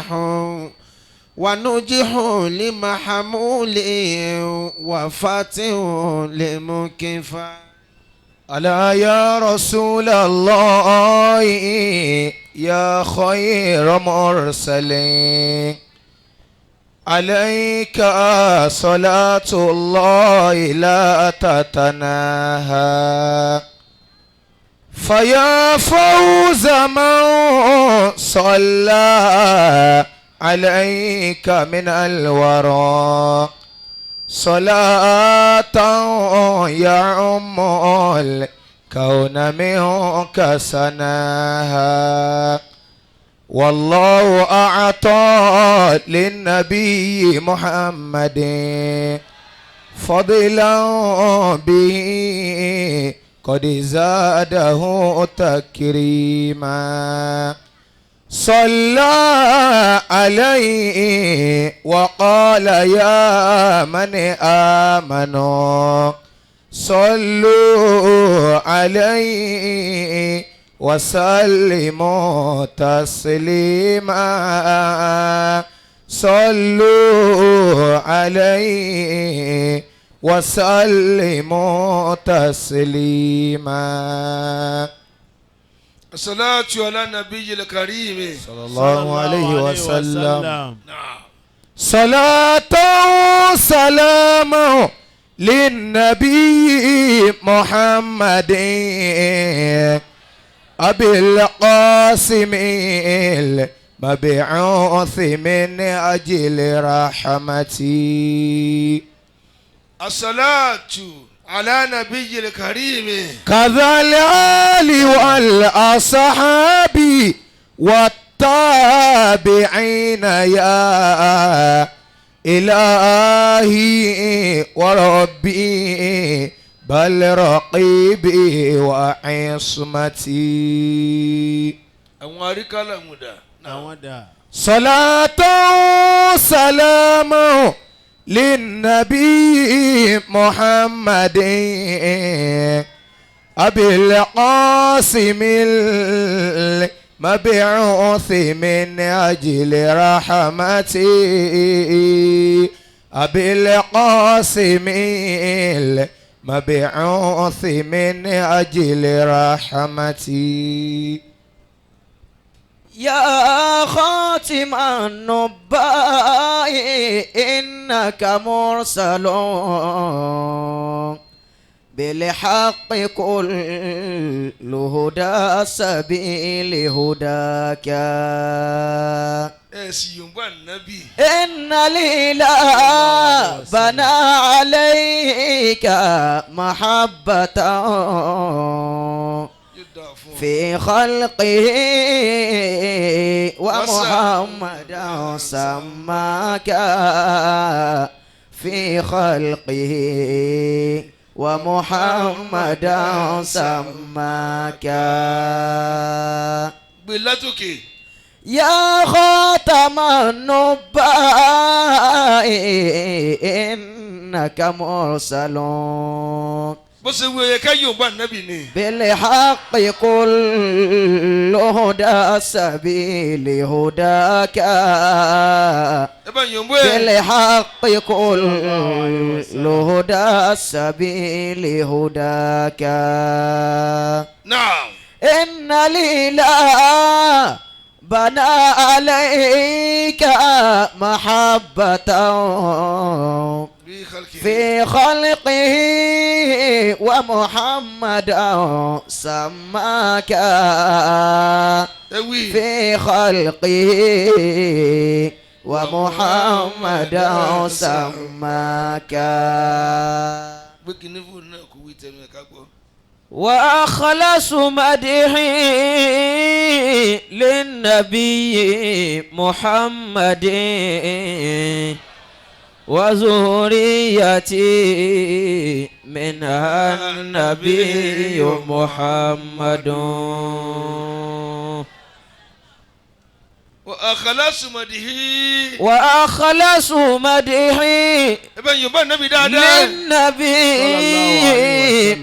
نجح ونجح لمحمول وفتح لمكفى. ألا يا رسول الله يا خير مرسلين عليك صلاة الله لا تتناهى فيا فوز من صلى عليك من الورى صلاة يعم الكون منك سناها. والله أعطى للنبي محمد فضلا به قد زاده تكريما. صلى عليه وقال يا من آمنوا صلوا عليه وسلموا تسليما. صلوا عليه وسلموا تسليما. الصلاة على النبي الكريم صلى الله عليه وسلم. نعم. صلاة سلام للنبي محمد أبي القاسم المبعوث من أجل رحمتي. الصلاة على نبي الكريم كذا الآل والأصحاب والتابعين يا إلهي وربي بل رقيبي وعصمتي. صلاة سلام للنبي محمد أبي القاسم المبعوث من أجل رحمتي. أبي القاسم المبعوث من أجل رحمتي. يا خاتم النباء إنك مرسل بالحق كل هدى سبيل هداك. إن الإله بنى عليك محبة في خلقه ومحمد سماك في خلقه ومحمد سماك. يا خاتم النباء إنك مرسل بالحق كل هدى سبيل هداك. بالحق كل هدى سبيل هداك. نعم. إن الإله بنى عليك محبة في خلقه ومحمد سماك في خلقه ومحمد سماك. وأخلص مدحي للنبي محمد وذريتي منها النبي محمد. وأخلص مدحي وأخلص مدحي ابن يبان نبي دادا للنبي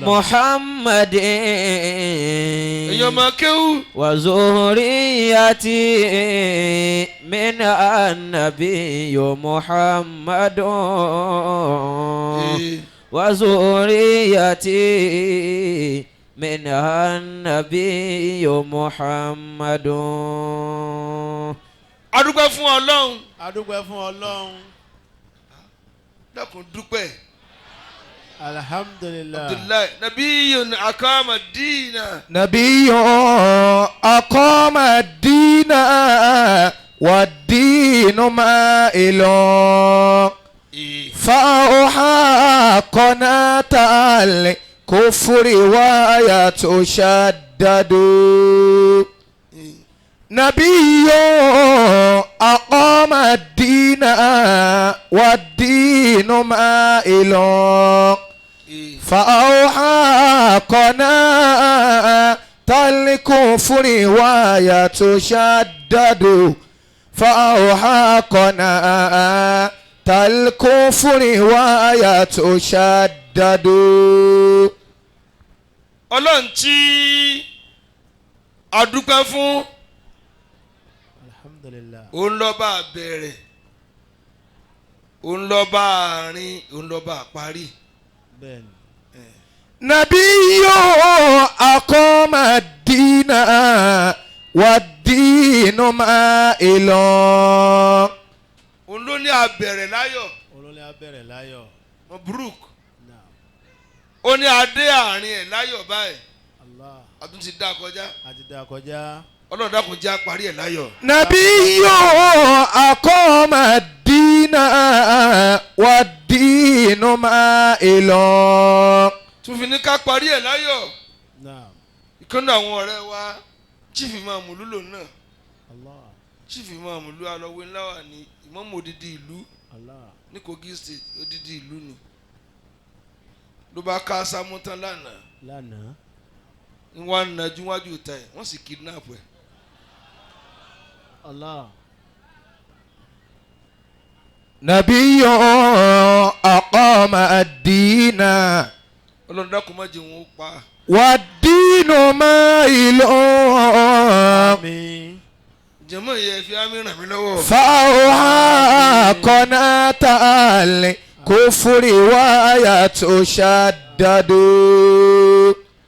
محمد يوم كيو وذريتي من النبي محمد وذريتي من النبي محمد. adúpẹ́ fún Ọlọ́run. adúpẹ́ fún Ọlọ́run. dákun dúpẹ́. alhamdulilayi. abdullahi nabiyun akama diina. nabiyun akama diina wa diinu ma ilo. فأوحى قناة الكفر ويتشدد نبي أقام الدين والدين مائل فأوحى قناة الكفر ويتشدد فأوحى قناة الكفر ويتشدد. Ọlọ́run tí a dúpẹ́ fún alhamdulilayi. òun lọ́ba bẹ̀rẹ̀ òun lọ́ba àárín òun lọ́ba àparí. bẹ́ẹ̀ni. نبي أقام الدين والدين مائل. òun ló ní abẹ̀rẹ̀ láyọ̀. olólè abẹ́rẹ́ láyọ̀. Mabruk. náà. ó ní adé àárín ẹ̀ láyọ̀ báyìí. allah. a tún ti dá kọjá. a ti dá kọjá. Ọlọ́run dákun jẹ́ àparí ẹ̀ láyọ̀. نبي أقام الدين والدين مائل. tún fi ní ká parí ẹ̀ láyọ̀. náà. ìkànnì àwọn ọ̀rẹ́ wa chief imam lúlò náà allah. chief imam lú alọ́wé ńlá wà ní ìmáàmù odidi ìlú allah. ní Kogi state odidi ìlú ni ló bá ká sámútán lánàá lánàá. ń wá nàjú wájú ìta ẹ̀ wọ́n sì kidnap ẹ̀. allah. نبي أقام الدين Ọlọ́run dákun má jẹ́ wọn ó pa á. والدين مائل. àmín. jẹ́mọ̀ yẹ fi ámì ràn mí lọ́wọ́. فأوحى قناة الكفر ويتشدد.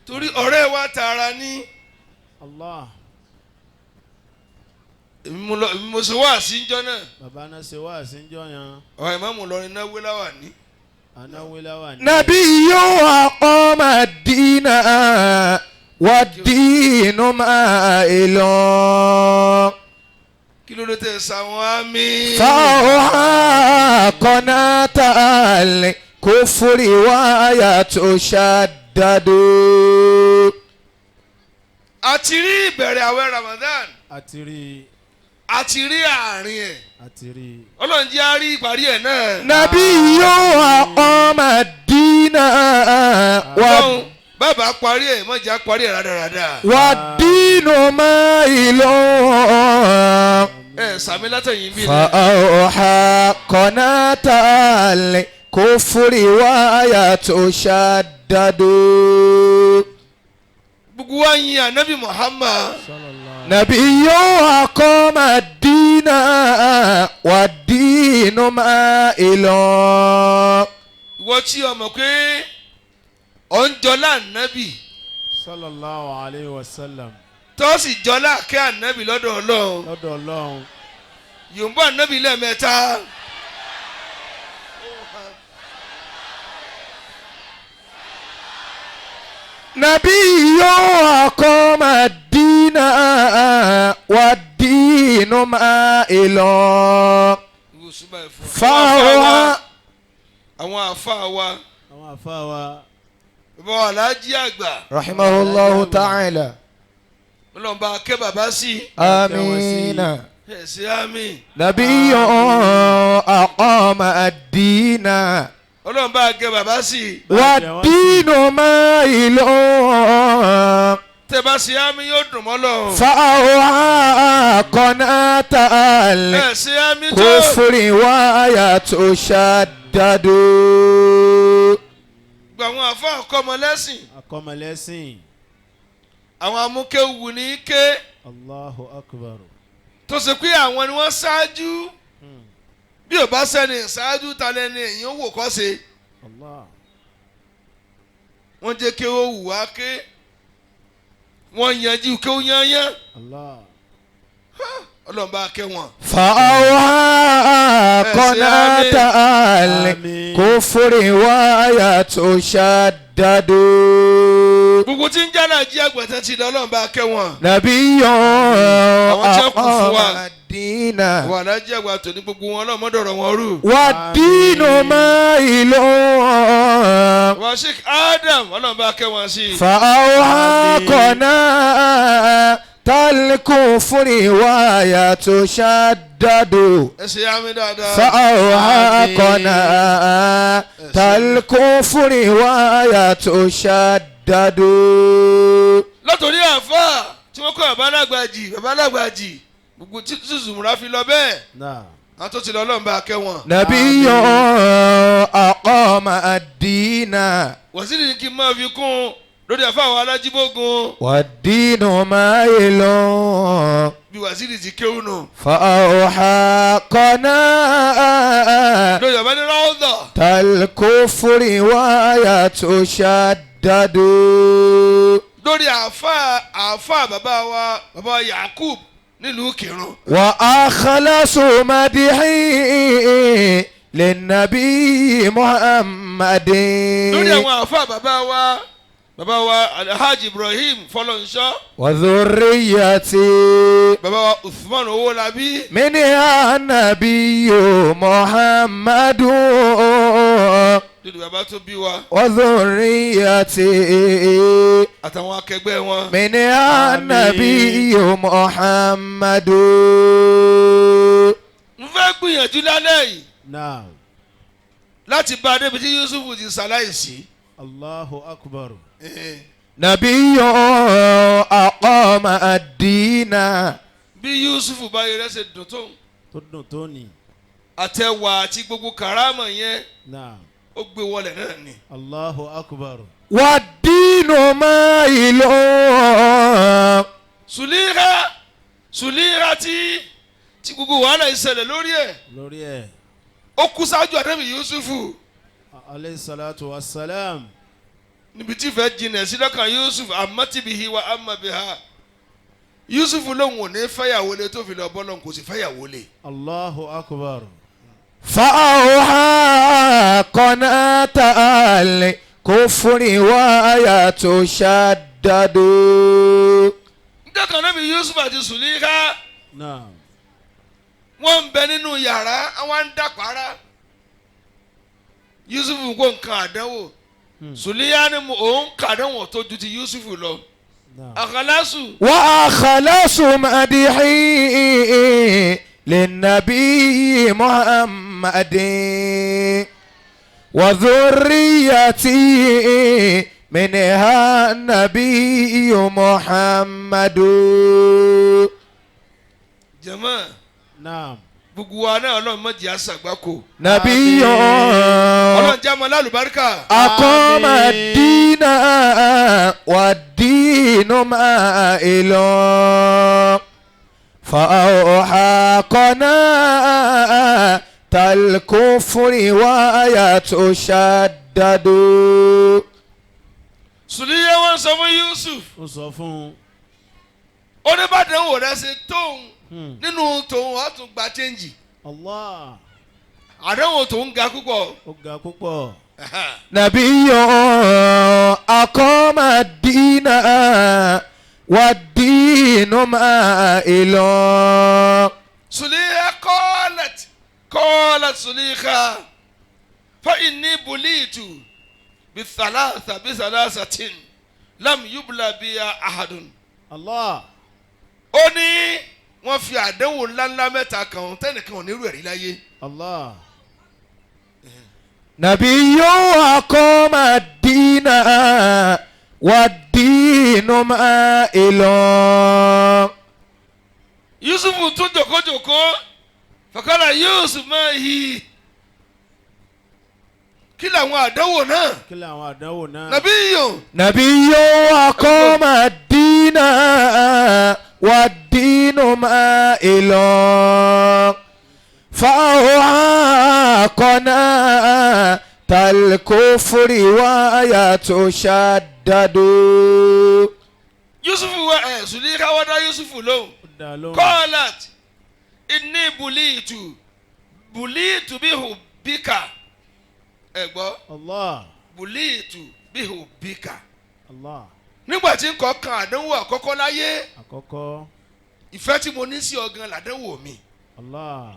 torí ọ̀rẹ́ wa tààrà ní allah. èmi mo ṣe wá sí njọ́ náà bàbá náà ṣe wá àṣìjọ yan. ọ̀rọ̀ ìmáàmù lọrin náà wé láwà ní. anáwélá wà ní. نبي أقام الدين والدين مائل. kí ló dé tẹ̀ sáwọn ámì. فأوحى قناة الكفر ويتشدد. a ti rí ìbẹ̀rẹ̀ àwẹ̀ Ramadan àti rí. a ti rí àárín ẹ̀ àti rí. Ọlọ́run jẹ́ á rí ìparí ẹ̀ náà. نبي أقام الدين Ọlọ́run bàbá parí ẹ̀ má jẹ́ á parí ẹ̀ rádaràda. والدين مائل. sàmì látẹ̀yìn bí. فأوحى قناة الكفر ويتشدد. gbogbo wa yin anabi Muhammad. sallallahu. نبي أقام الدين والدين مائل. ìwọ tí o mọ̀ pé ọ̀ ń jọlá ànábì sallallahu alayhi wa sallam. tó sì jọlá kẹ́ ànábì lọ́dọ̀ Ọlọ́run lọ́dọ̀ ọlọ́run. yòǹbó ànábì lẹ́ẹ̀mẹ́ta. نبي أقام الدين والدين مائل. فهو àwọn àfa wa àwọn àfa wa. bàbá wa Alhaji àgbà رحمه الله تعالى. Ọlọ́run bá kẹ́ bàbá sí آمين. ẹ̀ sí àmín. نبي أقام الدين Ọlọ́run bá kẹ́ bàbá sí والدين مائل. tẹ́ bá ṣe àmì yóò dùn mọ́ lọ́hùn. فأوعى قناة ẹ ṣe àmì tó. الكفر ويتشدد gba àwọn àfa àkọ́mọlẹ́sìn akọ́mọlẹ́sìn. àwọn amúkéwù ní ké Allahu akbar. tó ṣe pé àwọn ni wọ́n ṣáájú bí ò bá sẹ́ni ṣáájú ta lẹ́ni èèyàn wò kọ́ ṣe Allah. wọ́n jẹ́ kí ó wù wá ké wọ́n yanjú kí ó yányán Allah. ọlọ́run bá kẹ́ wọn. فأوعى قناة الكفر ويتشدد gbogbo tí ń jálà jí àgbẹ̀tẹ̀ ti lọ ọlọ́run bá kẹ́ wọn. نبي tí wọ́n kù fún wa. أقام الدين wà lájí àgbàtò ní gbogbo wọn ọlọ́run mọ́dọ̀rọ̀ wọn rú. والدين مائل wà Sheikh Adam ọlọ́run bá kẹ́ wọn sí. فأوعى قناة الكفر ويتشدد ẹ ṣe àmì dáadáa. فأوعى قناة الكفر ويتشدد látòrí àfa tí wọ́n kọ́ babalágbàjì gbogbo tí Zumura fi lọ bẹ́ẹ̀ Náà. àwọn tó ti lọ ọlọ́run bá kẹ́ wọn. نبي أقام الدين wàsílì ní kí n máa fi kún lórí àfa àwọn alájíbógun والدين مائل bí wàsílì ti kéwù nù. فأوحى قناة lórí àbá ní ráúdà الكفر ويتشدد lórí àfa bàbá Yakub nílùú Kírun. وأخلص مدحي للنبي محمد lórí àwọn àfa bàbá wa Alhaji Ibrahim Fọlọ́nṣọ́ وذريتي bàbá wa Uthman Owólabí منها النبي محمد lórí bàbá tó bí wa وذريتي àtàwọn akẹgbẹ́ wọn. منها النبي محمد n fẹ́ gbìyànjú lálẹ́ yìí Náà. láti bá a débi tí Yusufu ti ṣaláìsí. Allahu akbar. نبي أقام الدين bí Yusufu báyìí rẹ̀ ṣe dùn tó Tó dùn tó ní. àtẹwà àti gbogbo karama yẹn Náà. ó gbé wọlé náà ni. Allahu akbar. والدين مائل Sùlíhà tí gbogbo wàhálà ìṣẹ̀lẹ̀ lórí ẹ̀ Lórí ẹ̀. ó kú sáájú ànábì Yusufu Alayhi salatu wa salam. níbi tí ìfẹ́ jinlẹ̀ sí lọ́kàn Yusuf amatibihi wa amabiha Yusufu lóhùn ò ní fẹ́yàwó lé tó fi lọ bọ́ lọ́hùn kò sì fẹ́yàwó lé. Allahu akbar. فأوحى قناة الكفر ويتشدد nígbà kan ànábì Yusuf àti Sùlíhà Náà. wọ́n ń bẹ nínú yàrá àwọn ń dàpárá Yusufu kó nǹkan àdánwò Sùlíhà ni òun kàdánwò tó ju ti Yusufu lọ. Náà. àkàlásù وأخلص مدحي للنبي محمد وذريتي منها النبي محمد jama Náà. gbogbo wa náà Ọlọ́run má jẹ́ àṣàgbákò نبي Ọlọ́run jẹ́ àmọ́ lálùbáríkà. أقام الدين والدين مائل فأوحى قناة الكفر ويتشدد Sùlíyà wọn sọ fún Yusuf Ó sọ fún ó ní bàdàn wò rẹ ṣe tóun nínú tòun wàá tún gba chẹ́ǹjì Allah. àdánwò tòun ga púpọ̀. Ó ga púpọ̀. نبي أقام الدين والدين مائل Sùlíyà قالت Sùlíyà فإني بليت بثلاثة لم يبلى بها أحد. Allah. ó ní wọ́n fi àdánwò ńláńlá mẹ́ta kan tẹ́nìkan ò ní rú ẹ̀rí láyé. Allah. نبي أقام الدين والدين والدين مائل Yusufu tún jòkójòkó fàkàlà Yusuf máa hì kí làwọn àdánwò náà kí làwọn àdánwò náà. Nabiyyun نبي أقام الدين والدين مائل فأوعى قناة الكفر ويتشدد Yusufu wa Sùlíkà wá dá Yusufu lóhùn Ó dá lóhùn. qalat inni bulitu bihubbika ẹ̀gbọ́ Allah. bulitu bihubbika Allah. nígbà tí n kọ́ kan àdánwò àkọ́kọ́ láyé Àkọ́kọ́. ìfẹ́ tí mo ní sí ọ gan làdánwò mi. Allah.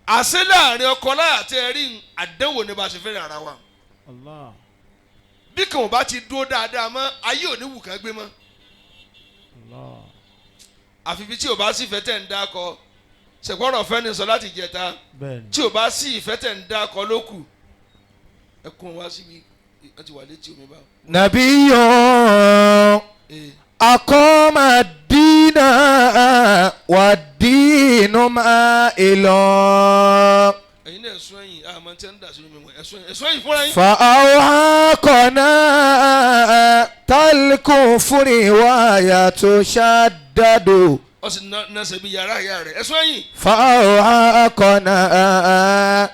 àṣẹ láàrin ọkọ láyà àti ẹ̀rí àdánwò ní bá a ṣe fẹ́ràn ara wa. Allah. bí kàn bá ti dúró dáadáa mọ́ ayé ò ní wù kán gbé mọ́. Allah. àfi bí tí o bá sí ìfẹ́ tẹ̀ ń dákọ ṣègbọ́rọ̀ fẹ́ ni sọ láti jẹta Bẹ́ẹ̀ni. tí o bá sí ìfẹ́ tẹ̀ ń dákọ ló kù ẹkún wá síbi ẹ ti wà létí omi báwo. نبي أقام الدين والدين مائل ẹ̀yin náà ẹ̀sùn ẹ̀yìn àmọ́ tí ẹ̀ ń dà sínú mi wọ̀ ẹ̀sùn ẹ̀yìn fúnra yín. فأوعى قناة الكفر ويتشدد ọ sì na ṣe bí yàrá ìyá rẹ̀ ẹ̀sùn ẹ̀yìn. فأوعى قناة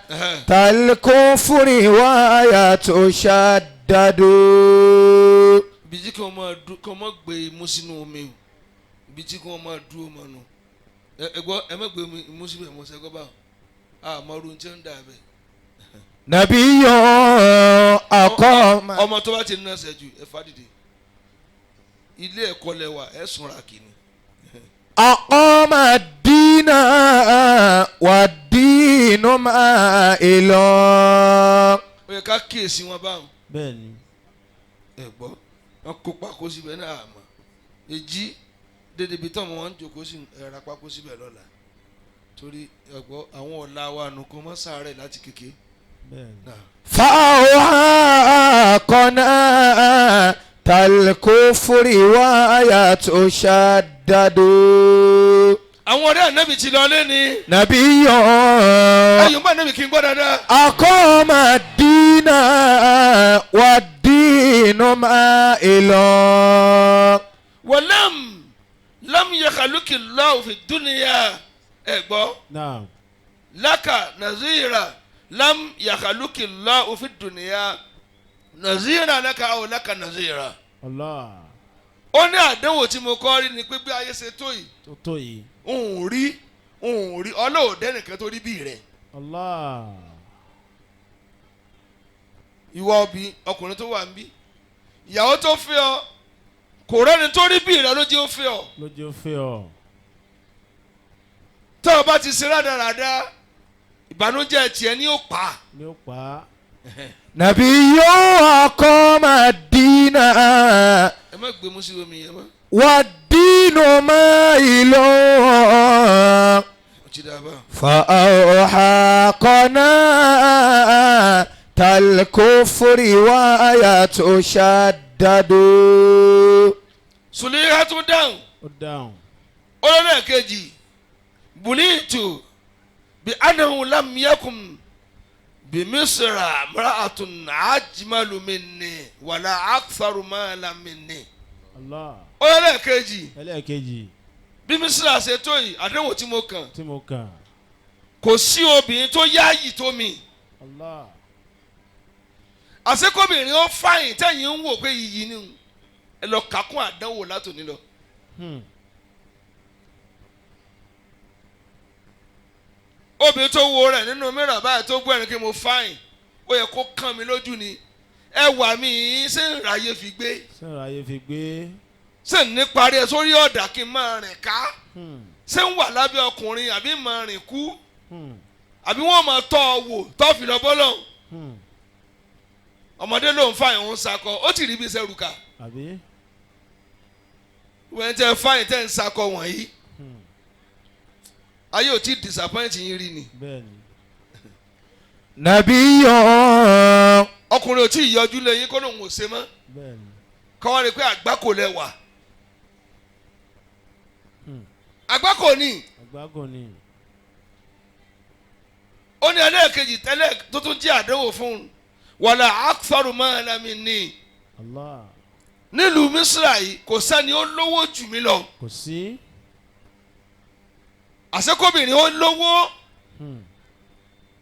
الكفر ويتشدد ibi tí kò mọ̀ gbé imú sínú omi o ibi tí kò mọ̀ dúró mọ̀ nù ẹ gbọ́ ẹ mọ̀ gbé imú síbẹ̀ mọ̀ sẹ́gbọ́ báwo àmọ́ ọdún tí ń dà bẹ́ẹ̀. نبي أقام ọmọ tó bá ti ná ṣẹ́jú ẹ fàdìdì ilé ẹ̀kọ́ lẹ́wà ẹ̀ sùnra kìíní. أقام الدين والدين مائل ó yẹ ká kíyèsí wọn báwọn Bẹ́ẹ̀ni. ẹ gbọ́ wọn kó pákó síbẹ̀ náà àmọ́ èjì dédé ibi tọ́mọ wọn ń jòkó sí ẹ̀rá pákó síbẹ̀ lọ́la torí ẹ gbọ́ àwọn ọ̀la wa nù kó mọ́ sáré láti kéke. Bẹ́ẹ̀ni. فأوعى قناة الكفر ويتشدد àwọn ọ̀rẹ́ ànábì ti lọ lé ní. نبي ẹ̀yìn bá ànábì kí n gbọ́ dáadáa. أقام الدين والدين مائل wọlẹ́m lam yakhaluki Allahu fi dunya ẹ gbọ́ Naam. laka nazira lam yakhaluki Allahu fi dunya nazira laka aw laka nazira. Allah. ó ní àdánwò tí mo kọ́ rí ni pé bí ayé ṣe tó yìí Tó tó yìí. òun rí ọlọ́ọ̀dẹ́ nìkan tó rí bí rẹ̀. Allah. ìwọ òbí ọkùnrin tó wà ń bí ìyàwó tó fẹ́ ọ kò rẹ́ni tó rí bí rẹ̀ ló jẹ́ ó fẹ́ ọ. Lójú fẹ́ ọ. tó o bá ti ṣe rádaràda ìbànújẹ́ tiẹ̀ ni ó pa. Ní ó pa á. نبي أقام الدين ẹ má gbé mú sí omi yẹn mọ́ والدين مائل ó ti dà bá. فأوحى قناة الكفر ويتشدد Sùlíkà tún dáhùn Ó dáhùn. ó lọ́nà kejì bulitu bí anahu lam yakun bí misra mra'atun ajmalu minni wàlá aktharu malan minni. Allah. ó lọ́nà kejì Ẹlẹ́ẹ̀kejì bí misra ṣe tó yìí àdéhùn tí mo kàn tí mo kàn. kò sí obìnrin tó yáàyì tó mi. Allah. àṣekọ́bìnrin ó fàyìn tẹ̀yìn ń wò pé iyì ni ẹ lọ kàkún àdánwò látòní lọ. obìnrin tó wo rẹ̀ nínú mìíràn báyìí tó gbọ́ ẹ̀rín kí mo fàyìn ó yẹ kó kàn mí lójú ni ẹwà mi ṣé ń ráyè fi gbé Sẹ́ra ayé fi gbé. ṣé ń ní parí ẹ sórí ọ̀dà kí n máa rìn ká ṣé ń wà lábẹ́ ọkùnrin àbí máa rìn kú àbí wọ́n máa tọ́ ọ wò tọ́ fi lọ bọ́lọ̀ ọmọdé ló ń fàyìn òun sakọ ó ti rí bí sẹ́rùkà Àbí. wọ́n tẹ́ fàyìn tẹ́ ń sakọ wọ̀nyí ayé ò tí disappoint yín rí ni. Bẹ́ẹ̀ni. نبي ọkùnrin ò tí ì yọjú lẹ́yìn kó lóun ò ṣe mọ́ bẹ́ẹ̀ni. káwọn rí i pé àgbákò lẹ wà àgbákò ni àgbákò ni. ó ní ẹlẹ́ẹ̀kejì tẹ́lẹ̀ tó tún jẹ́ àdánwò fún un wàlà akfaru maala minni Allah. nílùú Mísírà yìí kò sẹ́ni ó lówó jù mí lọ kò sí. àṣekọ́bìnrin ó lówó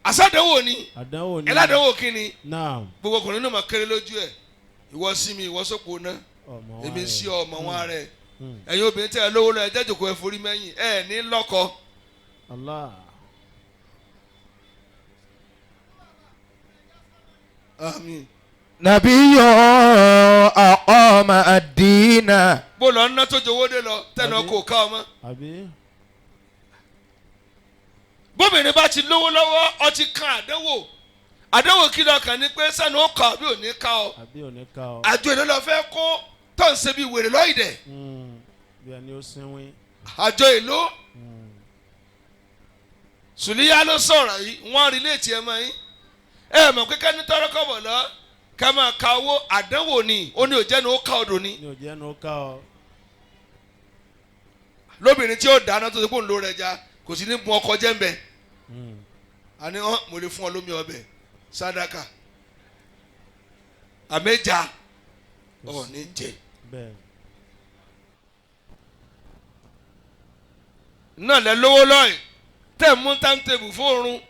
àṣàdánwò ni àdánwò ni. ẹlẹ́dánwò kí ni náà. gbogbo ọkùnrin náà máa kéré lójú ẹ̀ ìwọ sí mi ìwọ sọ́kò náà ọmọ wa èmi rẹ̀. sí ọmọ wọn rẹ̀ ẹ̀yin obìnrin tẹ́ ẹ lówó lọ ẹ jẹ́ jòkó ẹ forí mẹ́yìn ẹ ní lọ́kọ. Allah. àmín. نبي أقام الدين bó lọ ná tó jowó dé lọ tẹnu ọkọ ká ọmọ. àbí. bóbìnrin bá ti lówó lọ́wọ́ ọ ti kan àdánwò kí lọ kàn ní pé sẹ́nu ó kà bí ò ní ká ọ. àbí ò ní ká ọ. àjò ìlú lọ fẹ́ kó tó ń ṣe bí wèrè lọ́ìdẹ̀ bí ẹni ó sinwin. àjò ìlú sùlíyá ló sọ̀rọ̀ yìí wọ́n rí léètì ẹ̀ mọ́ yín ẹ mọ̀ pé kẹ́ni tọ́rọ́ kọ̀bọ̀ lọ ká máa ka owó àdánwò ni ó ní òjẹ́nu ó ká ọdún ni ní òjẹ́ nu ká ọ. lóbìnrin tí ó dáná tó ti kó ń lo rẹ̀ já kò sí ní bu ọkọ jẹ́ ń bẹ̀ àní hàn mo lè fún ọ lómi ọbẹ̀ sádàkà àmẹ́jà ọ̀ ní jẹ bẹ́ẹ̀. náà lẹ lówó lọ́yìn tẹ̀ mú táǹtẹ̀bù fóorun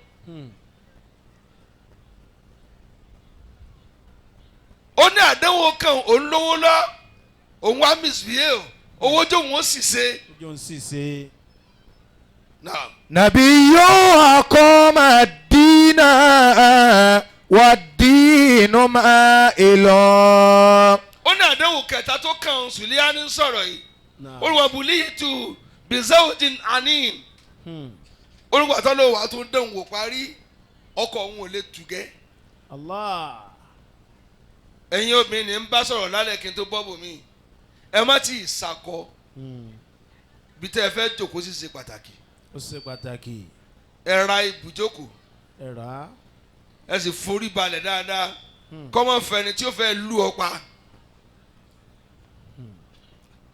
ó ní àdánwò kan òun lówó lọ òun wá misbehave owó jó òun ó sì ṣe. ojú ń sì ṣe. náà نبي أقام الدين والدين مائل ó ní àdánwò kẹta tó kàn sùlíà ní sọ̀rọ̀ yìí náà. olùwàbùlìtù bizawjin anin olùwàtọ́ ló wà tó ń dán wò parí ọkọ̀ òun ò lè tùgẹ́. Allah. ẹ̀yin obìnrin ní ń bá sọ̀rọ̀ lálẹ́ kí n tó bọ́ bòmí ẹ má tí ì sakọ bí tẹ́ ẹ fẹ́ jòkó sí ṣe pàtàkì ó ṣe pàtàkì. ẹ ra ibùjókòó ẹ rà á. ẹ sì forí balẹ̀ dáadáa kọ́mọ fẹni tí ó fẹ́ lù ọ pa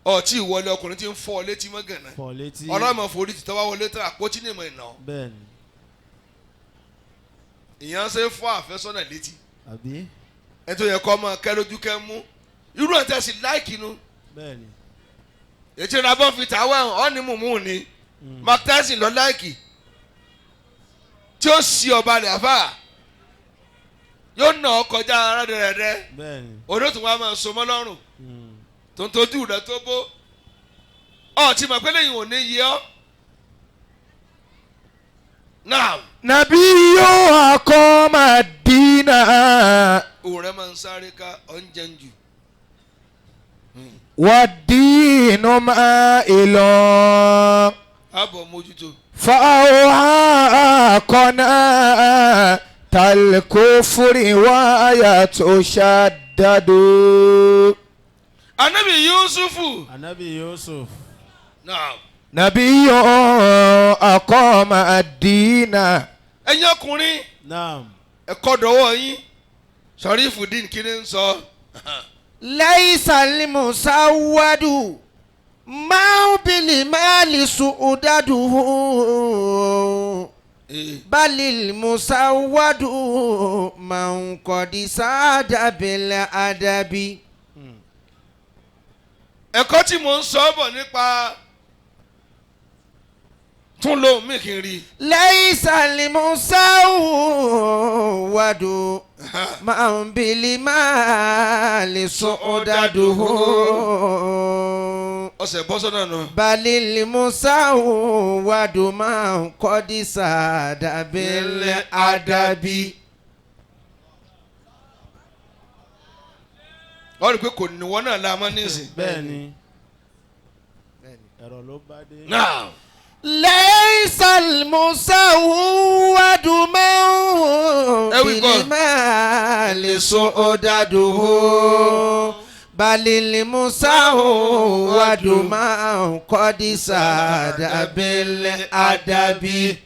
ọtí ìwọlé ọkùnrin tí ń fọ́ ọ létí mọ́ gànà fọ̀ létí. ọlọ́mọ forí ti tọ́wọ́ wọlé tán àpótí ní ìmọ̀ ìná bẹ́ẹ̀ni. ìyẹn ṣe fọ́ àfẹ́sọ́nà létí àbí. ẹ tó yẹ kọ́ ọmọ kẹ́ lójú kẹ́ mú irú ẹ̀ tẹ́ sì láìkì nu bẹ́ẹ̀ni. ètò ìrabọ́ fi tàwa ọ̀ ní mùmú ni Mark Tyson lọ láìkì tí ó sì ọba rẹ̀ àfà yóò nà ọ kọjá ara rẹ̀ rẹ̀ bẹ́ẹ̀ni. olóòtú wa máa so mọ́ lọ́rùn tó ń tọ́jú rẹ̀ tó bó ọ ti mọ̀ pé lẹ́yìn ò ní yẹ ọ́ náà نبي أقام الدين òun rẹ̀ máa ń sáré ká ọ̀njẹ̀ ń jù والدين مائل àbọ̀ mójútó فأوعى قناة الكفر ويتشدد anabi Yusufu anabi Yusuf. náà نبي أقام الدين ẹ̀yin ọkùnrin naam. ẹ̀kọ́ dọ̀wọ́ yín Sharifudeen kí ni ń sọ. ليس المسود ما بالمال سؤدده بل المسود من قد ساد بالأدب. ẹ̀kọ́ tí mò ń sọ bọ̀ nípa tún lóhùn mí kì í rí. ليس المسود من بالمال سؤدده ọ̀sẹ̀ bọ́ sọ́nà nù. بل المسود من قد ساد بالأدب. wọ́n rí i pé kò ní wọ́n náà la mọ́ nísìn. bẹ́ẹ̀ni. ẹ̀rọ ló bá dé. náà ليس المسود من بالمال سؤدده بل المسود من قد ساد بالأدب.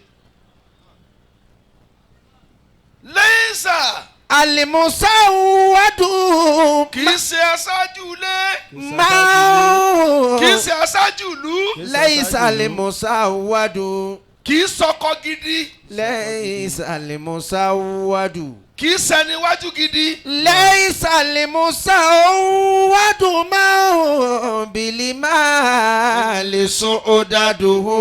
lẹ́yìnsà alimusawadu kì í ṣe aṣáájú ilé máa kì í ṣe aṣáájú ìlú laysa alimusawadu kì í sọkọ gidi laysa alimusawadu kì í ṣẹniwájú gidi laysa alimusawadu máa bilimali su'udaduhu.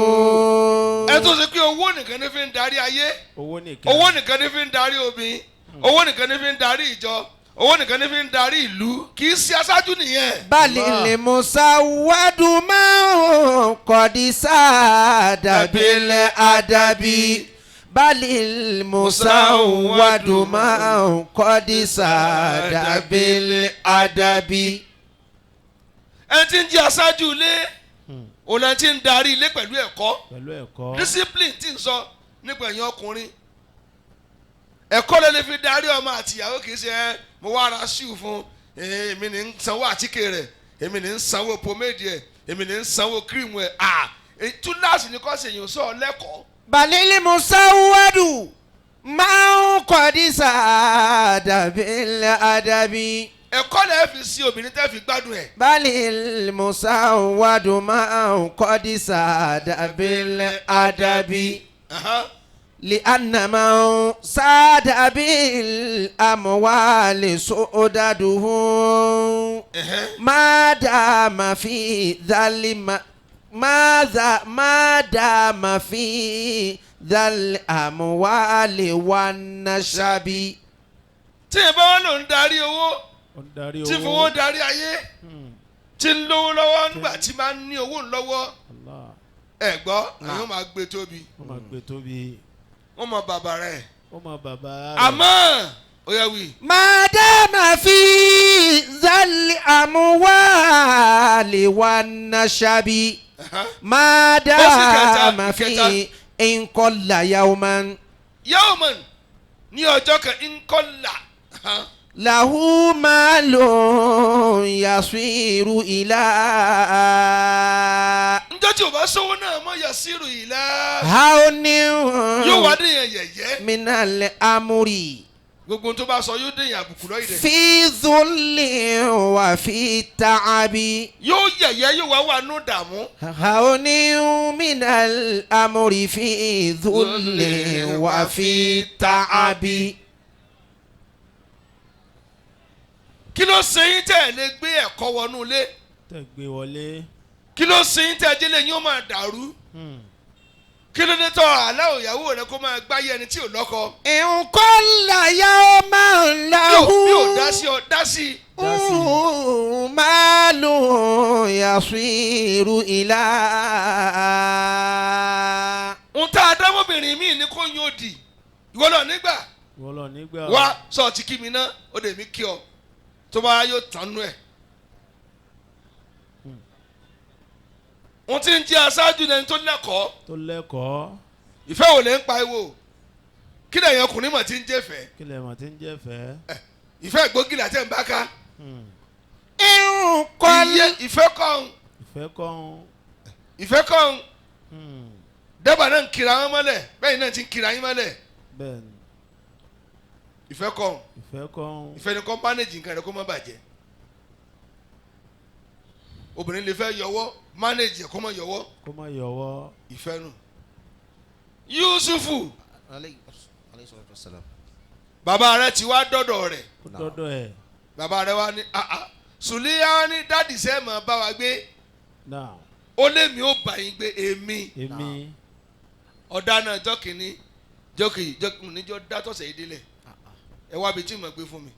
ẹ tó ṣe pé owó nìkan ní fi ń darí ayé owó nìkan. owó nìkan ní fi ń darí obìnrin owó nìkan ní fi ń darí ìjọ owó nìkan ní fi ń darí ìlú kì í ṣe aṣáájú nìyẹn. balil musawadu máa kọ́dí sáàdàbíl adabi balil musawadu máa kọ́dí sáàdàbíl adabi. ẹni tí ń jẹ́ aṣáájú ilé òun náà ti ń darí ilé pẹ̀lú ẹ̀kọ́ pẹ̀lú ẹ̀kọ́. discipline tí ń sọ nípa ẹ̀yin ọkùnrin ẹ̀kọ́ lè fi darí ọmọ àtìyàwó kì í ṣe mo wá ra ṣíù fún èmi ní ń sanwó àtíkè rẹ̀ èmi ní ń sanwó pomade ẹ̀ èmi ní ń sanwó kírìmù ẹ̀ túláàsì ni kò ṣe èyàn sọ lẹ́kọ̀ọ́. balil musawadu máa kọ́dí sáàdàbíl adabi. ẹ̀kọ́ lè fi sí obìnrin tẹ́ fi gbádùn ẹ̀. balil musawadu máa kọ́dí sáàdàbíl adabi. لأن من ساد بالأموال سؤدده ما دام في ذل ما دام في ذا الأموال والنشب. tí ẹ bá wọn lò ń darí owó ó ń darí owó. tí fowó darí ayé tí ń lówó lọ́wọ́ nígbà tí máa ń ní owó lọ́wọ́ Allah. ẹ gbọ́ àwọn máa gbé tóbi ó máa gbé tóbi. wọ́n mọ bàbá rẹ̀ ó máa bàbá rẹ̀. àmọ́ ó yẹ wí. ما دام في ذا الأموال والنشب ما دام في إن قل يوما yawman ní ọjọ́ kan ń kọ́là له مال يصير إلى njọ́ tí o bá sọ́wọ́ náà mọ́ yasiru ìlà هون yóò wá déyàn yẹ̀yẹ́ من الأمر gbogbo tó bá sọ yóò déyàn àbùkù lọ́yìn rẹ̀ في ذل وفي تعب yóò yẹ̀yẹ́ yóò wá wà nù dààmú. هون من الأمر في ذل وفي تعب. kí ló ṣe yín tẹ́ ẹ lè gbé ẹ̀kọ́ wọnú ilé tẹ̀ gbé wọlé. kí ló ṣe yín tẹ́ ẹ jẹ́lẹ̀ yín ó máa dàrú kí ló dé tọ́ àlẹ́ òyàwó rẹ kó máa gbáyé ẹni tí ò lọ́kọ. إن كل يوما له bí ò dá sí ọ dá sí مال يصير إلى ohun tá a dámọ́bìnrin míì ní kó yín ó di ìwọ lọ nígbà wọ́n lọ nígbà. wá sọ ti kí mi ná ó dè mí kí ọ tó bá yóò tán nú ẹ̀. wọ́n ti ń jẹ́ aṣáájú lẹ́ni tó lẹ́kọ̀ọ́ tó lẹ́kọ̀ọ́. ìfẹ́ wò lè ń pa ewo kí lẹ́yìn ọkùnrin mọ̀ ti ń jẹ́ fẹ́ kí lè mọ̀ tí ń jẹ́ fẹ́. ìfẹ́ gbógìlà tẹ̀ ń bá ká إن كل ìfẹ́ kọ́hún ìfẹ́ kọ́. ìfẹ́ kọ́hún dábàá náà ń kira wọn mọ́lẹ̀ bẹ́ẹ̀ náà ti ń kira yín mọ́lẹ̀ bẹ́ẹ̀ ni ìfẹ́ kọ́hún ìfẹ́ kọ́. ìfẹ́ ni kọ́ mánéjì nǹkan rẹ̀ kó má bàjẹ́ obìnrin lè fẹ́ yọwọ́ mánéjì ẹ̀ kó má yọwọ́ kó má yọwọ́. ìfẹ́ nù. Yusufu bàbá rẹ̀ ti wá dọ́dọ̀ rẹ̀ ó dọ́dọ̀ ẹ̀. bàbá rẹ̀ wá ní Sùlíyà ní dádì sẹ́ẹ̀mọ̀ bá wa gbé náà ó lé mi ó bá yín gbé èmi èmi. ọ̀dà náà jọ́ kìíní jọ́ kìí jọ́ kìíní níjọ́ dátọ̀sẹ̀ yìí délẹ̀ ẹ wá bi tí mo gbé fún mi.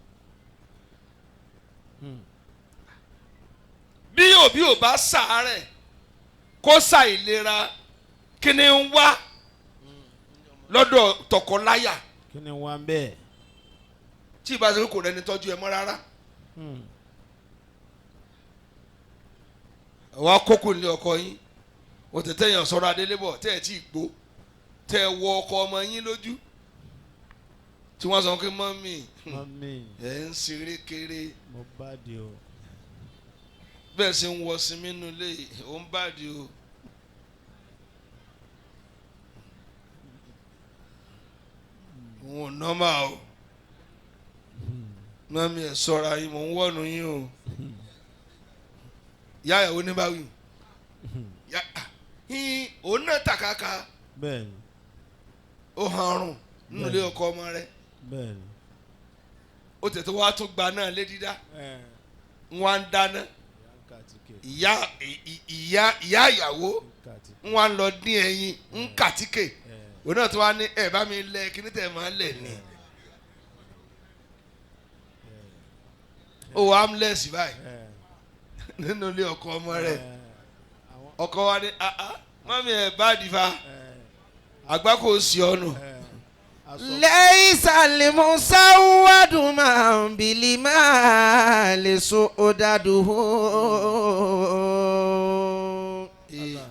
bí òbí ò bá ṣàárẹ̀ kó ṣàìlera kí ni ń wá lọ́dọ̀ tọkọláyà kí ni wọ́n bẹ́ẹ̀. tí ìbá ṣe kò rẹni tọ́jú ẹ mọ́ rárá. àwọn akókò ní ọkọ yín wọ́n tẹ̀tẹ̀ yàn sọ̀rọ̀ adélébọ̀ tẹ́ ẹ̀ tí ì gbó tẹ́ ẹ wọ ọkọ ọmọ yín lójú tí wọ́n sọ pé mọ́mì mọ́mí ẹ̀ ń ṣeré kéré mo bá di o. bẹ́ẹ̀ ṣe ń wọ sinmi nù lé ò ń bá di o. òun ò nọ́mà o mami ẹ ṣọ́ra yín mò ń wọnú yín o ìyá ìyàwó ní báwí òun náà tàkàkà bẹ́ẹ̀ni ó hàn ọrùn nínú ilé ọkọ ọmọ rẹ̀ bẹ́ẹ̀ni ó tètè wá tún gba náà lé dídá wọn á ń dáná ìyá ìyàwó wọn á lọ dín ẹyin ń kàtíkè òun náà tún wá ní ẹ bá mi lẹ kíní tẹ máa lẹ ní ó wà amúlẹ̀sì báyìí nínú ilé ọkọ ọmọ rẹ̀ ọkọ wa ní mọ́mí ẹ̀ bá dìfà àgbá kò sí ọ̀nù. ليس المسود من بالمال سؤدده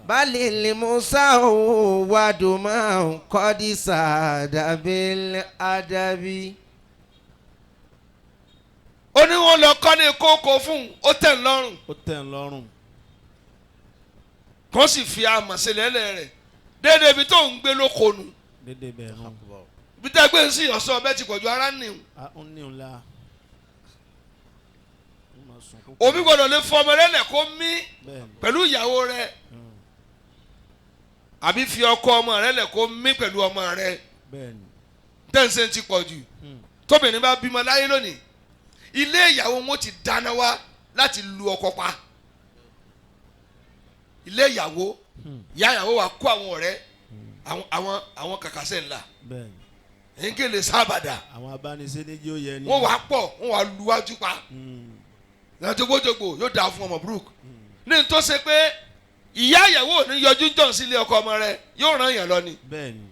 بل المسود من قد ساد بالأدب. ó ní wọn lọ kọ́ ní kókó fún un ó tẹ̀ ń lọ́rùn. ó tẹ̀ ń lọ́rùn. kó sì fi àmọ̀sílẹ̀lẹ̀ rẹ̀ déédéé ibi tó ń gbé lóko nù. déédéé bẹ́ẹ̀ nù. bí tẹ́ gbé ń sí ọ̀sán ọbẹ̀ ti pọ̀jù ara ń nìhun. ó ní òun la. òbí gbọ́dọ̀ lè fọ ọmọ rẹ̀ lẹ̀ kó mí pẹ̀lú ìyàwó rẹ̀ àbí fi ọkọ ọmọ rẹ̀ lẹ̀ kó mí pẹ̀lú ọmọ rẹ̀ tẹ́ǹsẹ̀ ti pọ̀jù tóbìnrin bá bímọ láyé lónìí ilé ìyàwó wọn ti dáná wá láti lu ọkọ pa ilé ìyàwó ìyá ìyàwó wa kó àwọn ọ̀rẹ́ àwọn kàkàsẹ̀ ńlá èyí kèlè sábàdà àwọn abániṣẹ́lẹ́jì ó yẹ ni wọ́n wá pọ̀ wọ́n wá lu wájú pa ìyàjọgbójọgbò yóò dáa fún ọmọ burúkú ní tó ṣe pé ìyá ìyàwó ò ní yọjú jọ̀ sí ilé ọkọ ọmọ rẹ̀ yóò ràn yàn lọ ni. bẹ́ẹ̀ni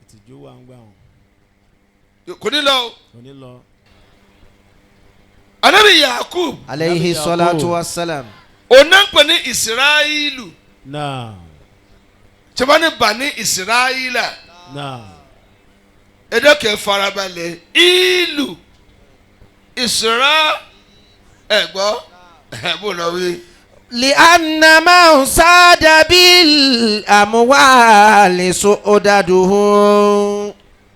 ìtìjú wa ń gbà wọn. kò ní lọ o. kò ní lọ. anabi yakub. aleyhi salatu wa salam. ọ̀nà ń pè ní israẹlu. náà. tí ní bani israẹla. náà. ẹ̀dọ́kẹ́ farabalẹ̀ ìlú ìsirá ẹ̀gbọ́ bó lọ wí. لأن من ساد بالأموال سؤدده.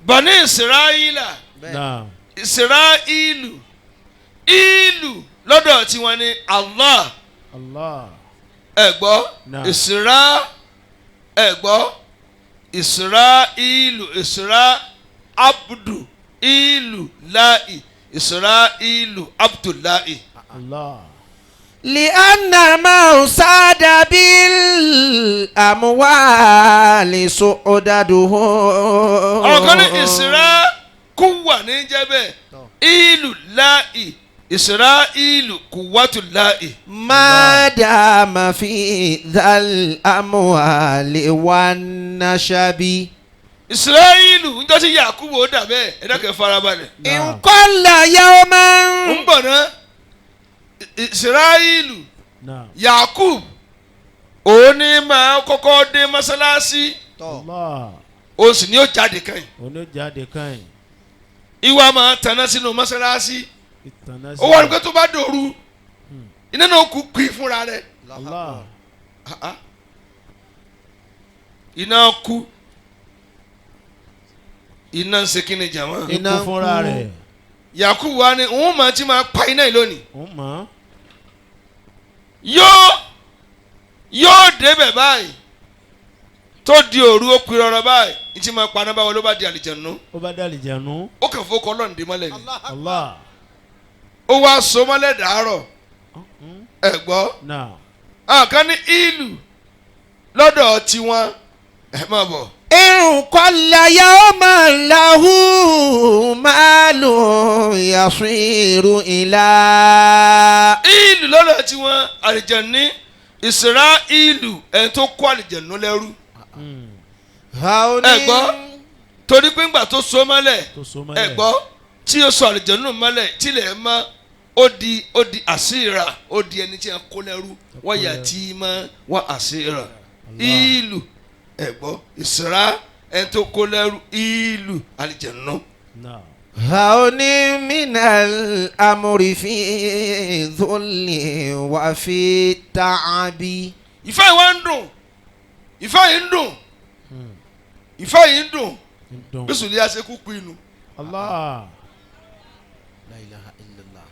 bani israẹla. náà. israẹlu ìlú lọ́dọ̀ tiwọn ni Allah. Allah. ẹ̀gbọ́ ìsirá ẹ̀gbọ́ ìsirá ìlú ìsirá abdu ìlú láì ìsirá ìlú abdullahi. Allah. لأن من ساد بالأموال سؤدده. ọ̀kan ní ìsirá kúwà ní jẹ́bẹ̀ ìlú láì ìsirá ìlú kúwàtú láì. ما دام في ذا الأموال والنشب. Israẹlu ń jọ́sí Yakubu ó dà bẹ́ẹ̀ ẹ̀dá kẹ́ farabalẹ̀. إن قل يوما. ń bọ̀ ná Israẹlu Yakubu òun ni máa kọ́kọ́ dé mọ́sálásí òun sì ni ó jáde kàn yín. òun ló jáde kàn yín. ìwà máa tanná sínú mọ́sálásí ó wà nígbà tó bá dòru iná náà kú pín fúnra rẹ̀. iná kú. iná ń ṣe kíni jàmá. iná kú fúnra rẹ̀. Yakubu wa ni òun máa ti máa pa iná yìí lónìí. òun mọ̀. yóò débẹ̀ báyìí tó di òru ó pin rọrọ báyìí ní ti máa pa iná báwo ló bá di àlìjẹ̀nù. ó bá di àlìjẹ̀nù. ó kàn fún ọkọ ọlọ́run dé mọ́lẹ̀ ni. Allah. ó wá so mọ́lẹ̀ dàárọ̀ ẹ̀ gbọ́. àkàn ní ìlú lọ́dọ̀ tiwọn ẹ̀ máa bọ̀. إن قل يوما له مال يصير إلى. ìlú lọ́dọ̀ tiwọn àlìjẹ̀nù Israẹlu ẹ̀ tó kó àlìjẹ̀nù lẹ́rú. ẹ gbọ́ torí pé ńgbà tó so mọ́lẹ̀ ẹ gbọ́ tí o sọ àlìjẹ̀nù mọ́lẹ̀ tílẹ̀ mọ́ ó di àṣírà ó di ẹni tí a kó lẹ́rú wọ́n yà tí mọ́ wọ́n àṣírà ìlú ẹ gbọ́ ìsirá ẹni tó kó lẹ́rú ìlú àlìjẹ̀nù. هوني من الأمر في ذل وفي تعب. ìfẹ́ ìwà ń dùn ìfẹ́ yìí ń dùn ìfẹ́ yìí ń dùn bí sùlẹ̀ àṣekú pinnu. Allah. La ilaha illallah.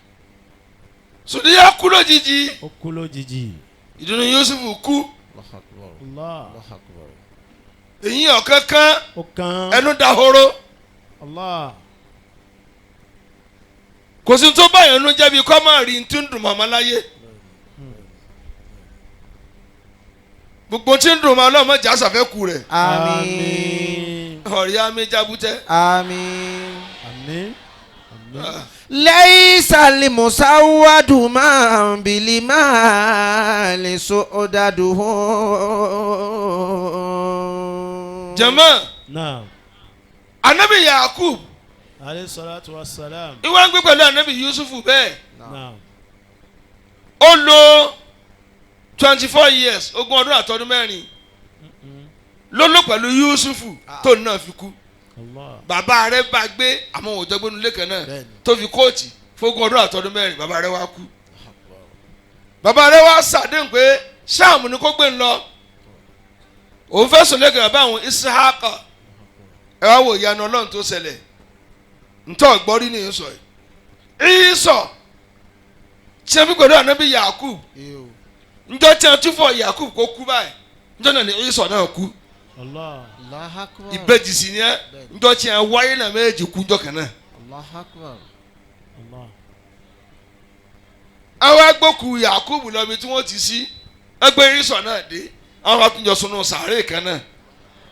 Sùdíyà kú lójijì. Ó kú lójijì. Ìdùnnú Yusufu kú. Allahu akbar. Allah. Allahu akbar. Èyí ọ̀kánkán Ó kan. ẹnu dahoro. Allah. Kò sí tó báyọ̀ nú jẹ́bi kọ́ máa rí tí ń dùn mọ́ láyé. Gbogbo tí ń dùn mọ́ ọlọ́mọ jà sàfẹ́kù rẹ̀. Àmín. Ọ̀rẹ́ àmì jábútẹ́. Àmín. Àmín. Àmín. Laysa limusawwadu man bilimali su'daduhu. Jàmá Naam. Anabi Yakub Alayhi salatu wa salam. ìwà ń gbé pẹ̀lú Anabi Yusufu bẹ́ẹ̀. Naam. Ó lò 24 years ogún ọdún àtọdún mẹ́rin ló lò pẹ̀lú Yusufu tó náà fi kú. Allah. Bàbá rẹ̀ bá gbé àmọ́ òjò gbénu lẹ́kàn náà Bẹ́ẹ̀ni. tó fi kóòtì fógún ọdún àtọdún mẹ́rin bàbá rẹ̀ wá kú. Bàbá rẹ̀ wá ṣàdéhùn pé Ṣáàmù ni kó gbé ń lọ. Òun fẹ́ sùn lẹ́kàn bàbá àwọn Isahaka. Ẹ wá wò ìyanu Ọlọ́run tó ṣẹlẹ̀ ntọ́ gbọ́rí ni sọ yìí. Ìsọ̀ tí a fi gbọ́dọ̀ Ànábì Yakub njọ́ tí a tún fọ Yakub kó kú báyìí njọ́ náà ni Ìsọ̀ náà kú. Allah. Allahu akbar. Ìbejì sì ni ẹ njọ́ tí a wáyé náà méjì kú njọ́ kan náà. Allahu akbar. Allah. Àwọn agbóku Yakub lọ bí tí wọ́n ti sí ẹgbẹ́ Ìsọ̀ náà dé àwọn àtúnjọ sunu sàárè kan náà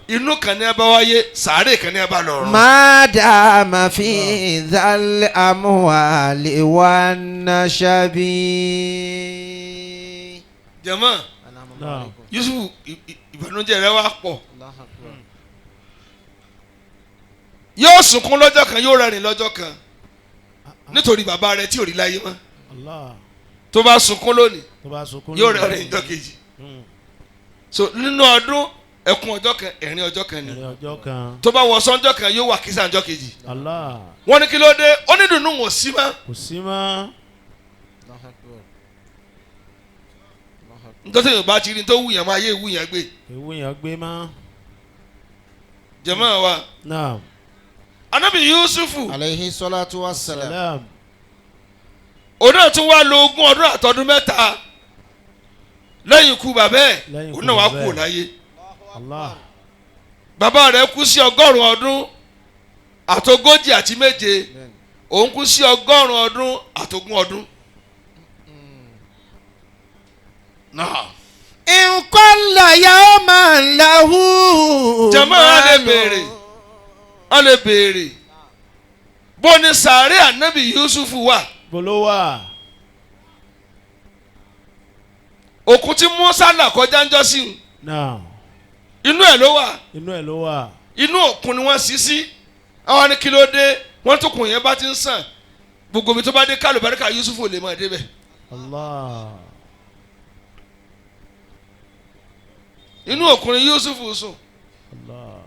inú kan ní ẹ bá wáyé sàárè kan ní ẹ bá lọ́rùn. Madama fi dhal amwali wan nashabi. Jàmá Naam. Yusufu ìbànújẹ́ rẹ̀ wá pọ̀. Allahu akbar. Yóò sunkún lọ́jọ́ kan yóò rẹ́rìn lọ́jọ́ kan nítorí bàbá rẹ̀ tí ò rí láyé mọ́. Allah. Tó bá sunkún lónìí Tó bá sunkún. yóò rẹ́rìn ọjọ́ kejì. So nínú ọdún ẹkún ọjọ́ kan ẹ̀rín ọjọ́ kan ni. Ẹ̀rẹ̀ ọjọ́ kan. Tó bá wọ sọ́njọ́ kan yóò wà kísà ọjọ́ kejì. Allah. Wọ́n ní kí ló dé ó ní dùnú wò sí mọ́. Kò sí mọ́. Allahu akbar. Nítorí Yorùbá ti rí tó wù yàn máa yé ìwù yàn gbé. Ewu yẹn gbé mọ́. Jàmá wa Naam. Ànábì Yusufu Alayhi salatu wa salam. Salam. òun náà tún wá lo ogún ọdún àtọdún mẹ́ta lẹ́yìn ikú bàbá ẹ̀ Lẹ́yìn ikú òun náà wá bàbá kú ẹ̀. láyé. Allah. Bàbá rẹ̀ kú sí 100 ọdún àtogójì àti méje òun kú sí 100 ọdún àtogún ọdún. Náà In kulla yawman lahu. jàmá a lè béèrè bó ni sàárè Ànábì Yusufu wà. Bolowa. Òkú tí Musa là kọjá ń jọ sí Naam. inú ẹ̀ ló wà. Inú ẹ̀ ló wà. Inú òkun ni wọ́n sì sí àwọn ní kí ló dé wọ́n tó kùn yẹn bá ti ń sàn gbogbo mi tó bá dé kálùbáríkà Yusufu ò lè máa débẹ̀. Allah. Inú òkun ni Yusufu sùn. Allah.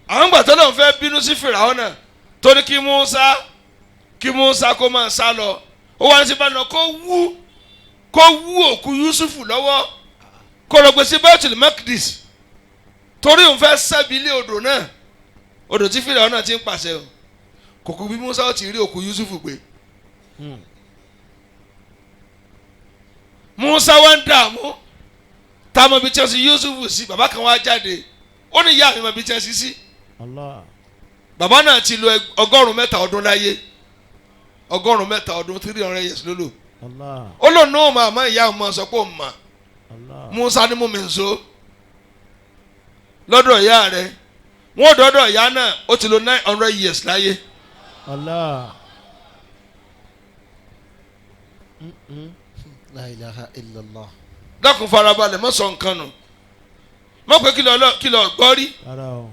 Àwọn gbàtọ́ náà fẹ́ bínú sí Fìràwọ́n náà tó ní kí Musa kó máa sá lọ ó wá ní sí báyìí kó wú òkú Yusufu lọ́wọ́ kó lọ gbé sí Baitul Maqdis torí òun fẹ́ sẹ́bi ilé odò náà odò tí Fìràwọ́n náà ti ń pàṣẹ o kò kú bí Musa ó ti rí òkú Yusufu gbé. Musa wá ń dààmú tá a mọ ibi tí wọ́n sì Yusufu sí bàbá kan wá jáde ó ní ìyá mi mọ ibi tí wọ́n sì sí. Allah. Bàbá náà ti lo 103 ọdún láyé 103 ọdún 300 years ló lò. Allah. Ó lò ní òun àmọ́ ìyá òun máa sọ pé òun mà Allah. Musa ní mú mi nso lọ́dọ̀ ìyá rẹ̀ wọ́n dọ́dọ̀ ìyá náà ó ti lo 900 years láyé. Allah. La ilaha illallah. Dákun farabalẹ̀ mọ́ sọ nǹkan nù mọ́ pé kí lọ gbọ́ rí Rárá o.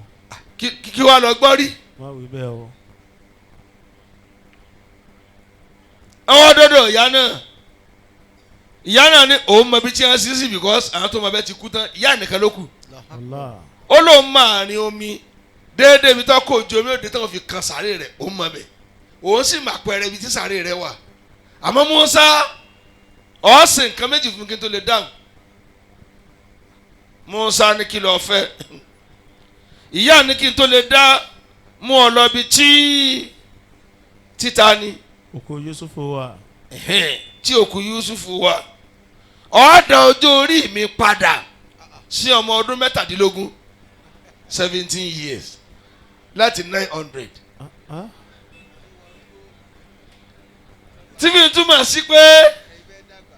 kí wàá lọ gbọ́ rí. Má wí bẹ́ẹ̀ o. Àwọn dọ́dọ̀ ìyá náà ní òun mọ ibi tí wọ́n sì sí because àwọn tó mọ bẹ́ẹ̀ ti kú tán ìyá nìkan ló kù. Allah. Ó lóun máa rin omi déédéé ibi tó kó ojú omi òde tó fi kan sàárè rẹ̀ òun mọ bẹ́ẹ̀ òun sì máa pẹ́ẹ́rẹ́ ibi tí sàárè rẹ̀ wà. Àmọ́ Musa ọ̀sìn nǹkan méjì fún kí n tó lè dáhùn. Musa ní kí lọ fẹ́ ìyá ní kí n tó lè dá mú ọ lọ bí títa ni òkú Yusufu wà. tí òkú Yusufu wà ọ̀ọ́dà ọjọ́ orí mi padà sí ọmọ ọdún 17 17 years láti 900 tí fi túmọ̀ sí pé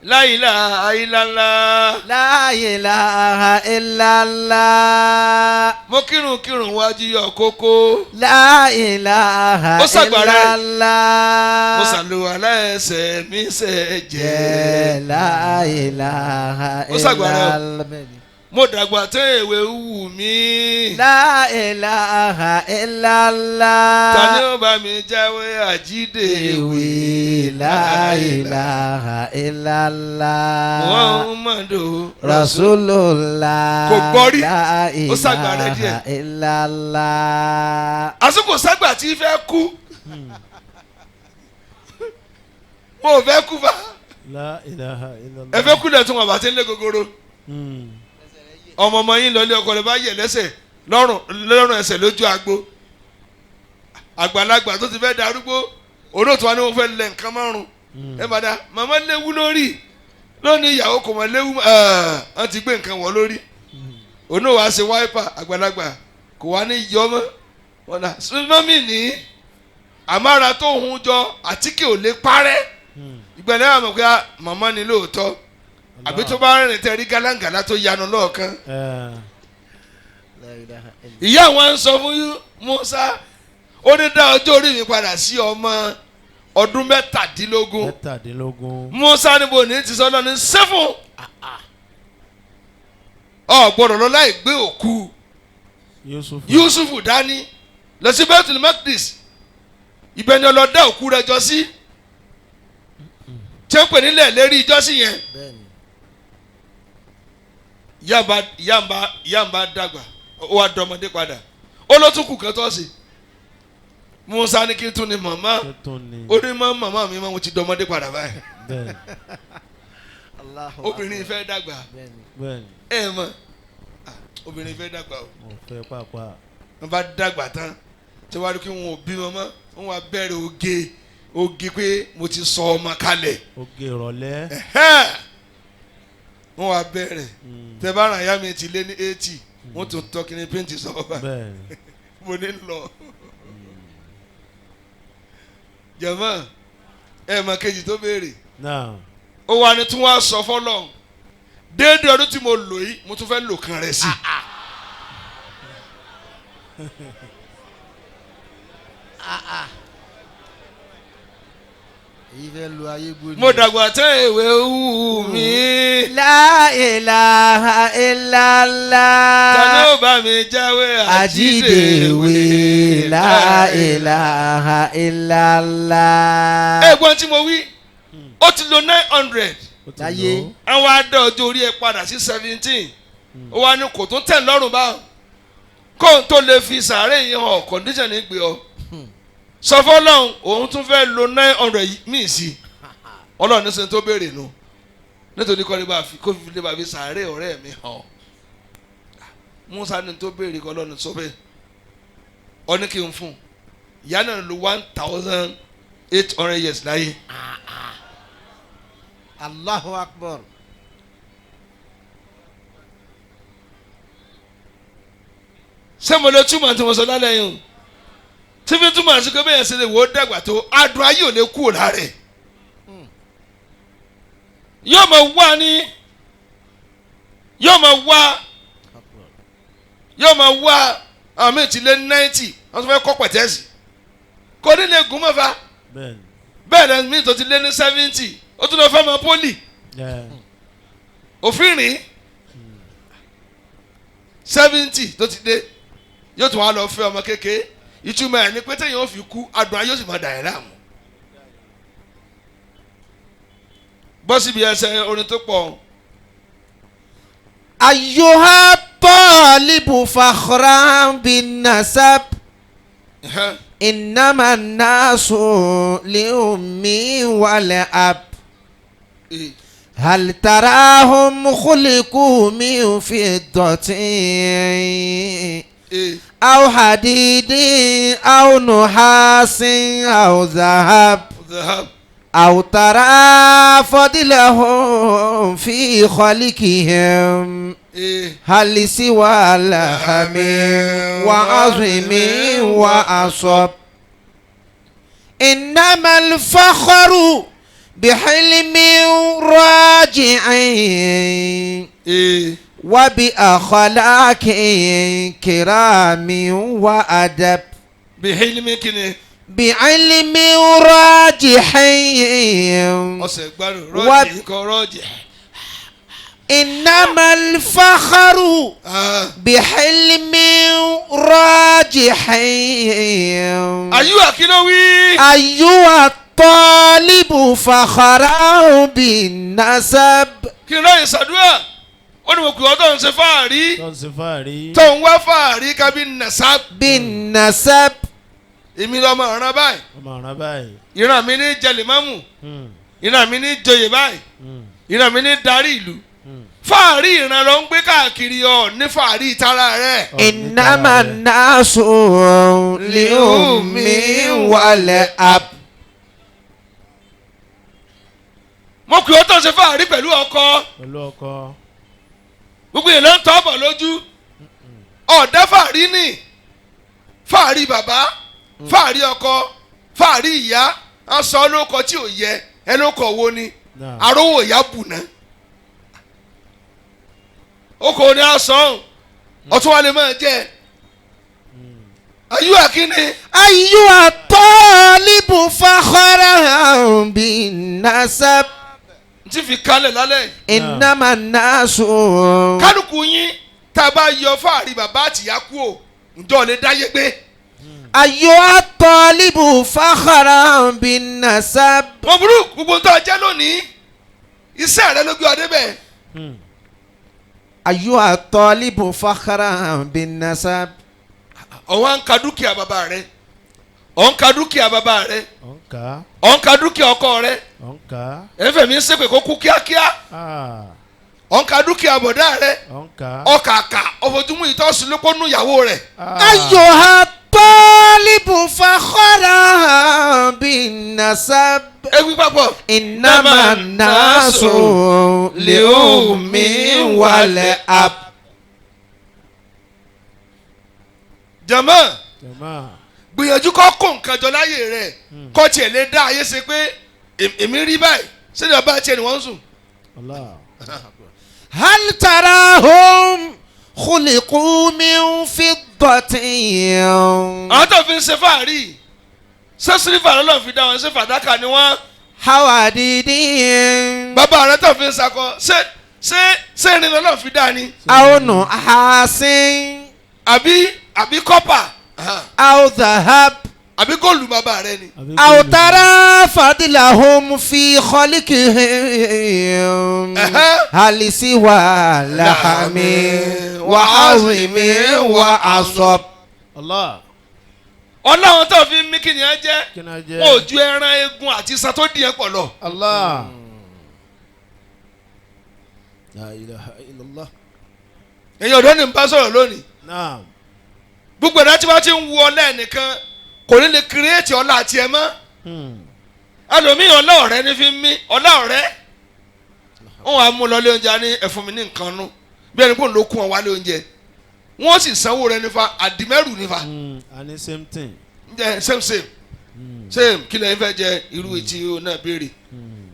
la ilaha illallah. La ilaha illallah. mo kírun wájú yọ kókó. La ilaha Ó ṣàgbàrá. illallah. mo ṣàlùwàlá ẹsẹ̀ mi ṣe jẹ́. La ilaha Ó ṣàgbàrá. illallah. mo dàgbà tó èwe wù mí. La ilaha illallah. ta ni ó bá mi jáwé àjídèwé. La ilaha illallah. Muhammadu Rasulullah. Kò gbọ́ rí. La Ó ṣàgbàrá díẹ̀. ilaha illallah. àsìkò ságbà tí fẹ́ kú. wọn ò fẹ́ kú fa. La ilaha illallah. ẹ fẹ́ kú lẹ̀ tún wọn bá ti ń lé gogoro. ọmọ yín lọlé ọkọ rẹ bá yẹ lẹ́sẹ̀ lọ́rùn ẹsẹ̀ lójú agbo. àgbàlagbà tó ti fẹ́ darúgbó olóòtú wa ni wọ́n fẹ́ lẹ̀ nǹkan márùn. ẹ bá dá màmá léwu lórí lónìí ìyàwó kò mọ̀ léwu wọ́n ti gbé nǹkan wọ̀ lórí. òun náà wàá ṣe wáípà àgbàlagbà kò wá ní yọ mọ́. wọn dà sinmi ní àmàrà tó hun jọ àtíkè ò lè parẹ́. ìgbàlẹ́ àmọ̀ pé màmá ni lóòótọ́ àbí tó bá rìn tẹ́ rí gálángàlá tó yanu lọ́ọ̀kan. ìyá wọn ń sọ fún Musa ó ní dá ọjọ́ orí mi padà sí ọmọ ọdún 17. Musa níbo ní ti sọ náà ní 7. ọ gbọ́dọ̀ lọ láì gbé òkú Yusufu dání lọ sí Baitul Maqdis ibẹ̀ ni ọlọ́dá òkú rẹ̀ jọ sí tí ó pè nílẹ̀ lérí ìjọsìn yẹn. ìyá ń bá dàgbà ó wá dọmọdé padà ó ló tún kù kan tó ṣe. Musa ní kí n tún ní màmá ó ní màmá mi máa ń ti dọmọdé padà báyìí. obìnrin fẹ́ dàgbà ẹ mọ̀ obìnrin fẹ́ dàgbà o. wọ́n bá dàgbà tán tí wàá rí kí wọn ò bí wọn mọ́ wọn wá bẹ̀rẹ̀ oge pé mo ti sọ ọmọ kalẹ̀. oge ìrọ̀lẹ́. wọ́n wá bẹ̀rẹ̀ tẹ bá ràn yá mi ti lé ní 80 wọ́n tún tọ́ kí ni pẹ́ǹtì sọ́ọ́bà mo ní lọ. jẹ̀mọ́ mọ kejì tó béèrè ó wà ní tí wọ́n á sọ fọ́lọ́ déédéé ọdún tí mo lò yìí mo tún fẹ́ lò kan rẹ̀ sí. mo dàgbà tán èwe wù mí. La ilaha illallah. ta ni ó bá mi jáwé àjídèwé. La ilaha illallah. ẹ̀gbọ́n tí mo wí ó ti lo 900 láyé àwọn adá ọjọ́ orí ẹ padà sí 17 ó wá ní kò tún tẹ̀ lọ́rùn báwọn kó n tó lè fi sàárè yìí hàn condition ní gbé ọ sọ fọlọ́run òun tún fẹ́ lo 900 míì sí ọlọ́run nísìnyí tó béèrè nu nítorí kọ́ kó fi lè bá fi sàárè ọ̀rẹ́ mi hàn Musa ní tó béèrè kọ́ ọlọ́run sọ bẹ́ẹ̀ ọ ní kí n fún ìyá náà lo 1800 years láyé. Allahu Akbar. ṣé mo lè túmọ̀ tí mo sọ lálẹ́ yìí o tí fi túmọ̀ sí pé bẹ́ẹ̀ ṣe lè wò ó dàgbà tó adùn ayé ò lè kú lára rẹ̀ yóò máa wá àmì tí lé 90 wọ́n tún fẹ́ kọ́ pẹ̀tẹ́sì kò ní lè gún mọ́fà bẹ́ẹ̀ lẹ́nu mi tó ti lé ní 70 ó tún lọ fẹ́ mọ pólì òfin rìn 70 tó ti dé yóò tún wá lọ fẹ́ ọmọ kékeré ìtumọ̀ ẹ̀ ní pé téèyàn ó fi kú adùn ayé ó sì máa dà ẹ́ láàmú. bọ́ síbi ẹsẹ̀ orin tó pọ̀. ayyuha talibu fakhran bin nasab innama nasu li ummi wal ab hal tarahum khuliqu min fiddatin أو حديد أو نحاس أو ذهب ذهب أو ترى فضلهم في خلقهم إيه هل سوى لحم وعظم وعصب إنما الفخر بحلم راجع إيه وبأخلاق كرام وأدب بحلم كني بعلم راجح أصل راجح كراجح إنما الفخر بحلم راجح أيوة كنوي أيها الطالب فخرا بالنسب kí n ráyè ṣàdúrà ó ní mo kì í ọtọ́ ń ṣe fáàrí tó ń ṣe fáàrí. tó ń wá fáàrí kábí nàṣà بالنسب èmi lọ́mọ ọ̀ràn báyìí ọmọ ọ̀ràn báyìí. ìran mi ní jẹlẹ̀mọ́mù ìran mi ní joyè báyìí ìran mi ní darí ìlú fáàrí ìran ló ń gbé káàkiri ọ ní fáàrí ìtara rẹ. إنما الناس لأم ولأب mo kì í ọtọ́ ń ṣe fáàrí pẹ̀lú ọkọ pẹ̀lú ọkọ. gbogbo yẹn ló ń tọ́ bọ̀ lójú ọ̀dẹ́ fáàrí ni fáàrí bàbá fáàrí ọkọ fáàrí ìyá aṣọ olóko tí ò yẹ ẹ ló kọ wo ni arówó ìyá bùnà oko ni aṣọ ọtún wa lè máa jẹ ayú àkíní. أيها الطالب فخرا بالنسب n ti fi kalẹ̀ lálẹ́ إنما الناس kálukú yín tá a bá yọ fáàrí bàbá àtìyá kú o ǹjọ́ lè dáyé gbé. أيها الطالب فخرا بالنسب wọ́n burú gbogbo tó jẹ́ lónìí iṣẹ́ rẹ ló gbé ọdẹ bẹ́ẹ̀. أيها الطالب فخرا بالنسب ọ̀wọ́n ń ka dúkìá bàbá rẹ ọ̀ ń ka dúkìá bàbá rẹ ọ̀nkà. ọ̀ ń ka dúkìá ọkọ rẹ ọ̀nkà. ẹ̀fẹ̀ mi ń ṣépè kó kú kíákíá ọ̀ ń ka dúkìá bọ̀dá rẹ ọ̀nkà. ọkàkà ọ̀fọ̀túnmù ìtọ́sùn ló kó nú ìyàwó rẹ̀. أيها الطالب فخرا بالنسب ewì papọ̀. إنما الناس لأم ولأب jama jama. gbìyànjú kọ́ kó nǹkan jọ láyé rẹ̀ kọ́ tiẹ̀ lè dá ayé ṣe pé èmi rí báyìí sẹ́ni ọba tiẹ̀ ni wọ́n ń sùn. Allah. هل تراهم خلقوا من فضة àwọn tó fi ń ṣe fàárì ṣé sílífà lọ́lọ́ fi dá wọn ṣe fàdákà ni wọ́n. حواديد bàbá rẹ tó fi ń sakọ ṣé irin lọ́lọ́ fi dá ni. أو نحاس àbí kọ́pà أو ذهب àbí góòlù bàbá rẹ ni. أو ترى فضلهم في خلقهم هل سوى لحم وعظم وعصب Allah. ọlọ́run tó fi ń mí kí ni ẹ jẹ́ kí ni a jẹ́. wọn ò ju ẹran eegun àti iṣan tó di ẹ pọ̀ lọ. Allah. La ilaha illallah. èyí ọ̀dọ́ ni n bá sọ̀rọ̀ lónìí naam. gbogbo ẹ̀dá tí wọ́n ti ń wu ọlá ẹnìkan kò ní lè kírẹ́ẹ̀tì ọlá àti ẹ̀ mọ́ ẹlòmíì ọlá ọ̀rẹ́ ní fi ń mí ọlá ọ̀rẹ́ wọn wàá mú lọlé oúnjẹ ní ẹ̀fún mi ní nǹkan nú bí ẹni pé òun ló kún ọ wálé oúnjẹ wọ́n sì sanwó rẹ nífa àdìmẹ́rù nífa ani same thing. jẹ same kí lẹ́yìn fẹ́ jẹ irú etí o náà béèrè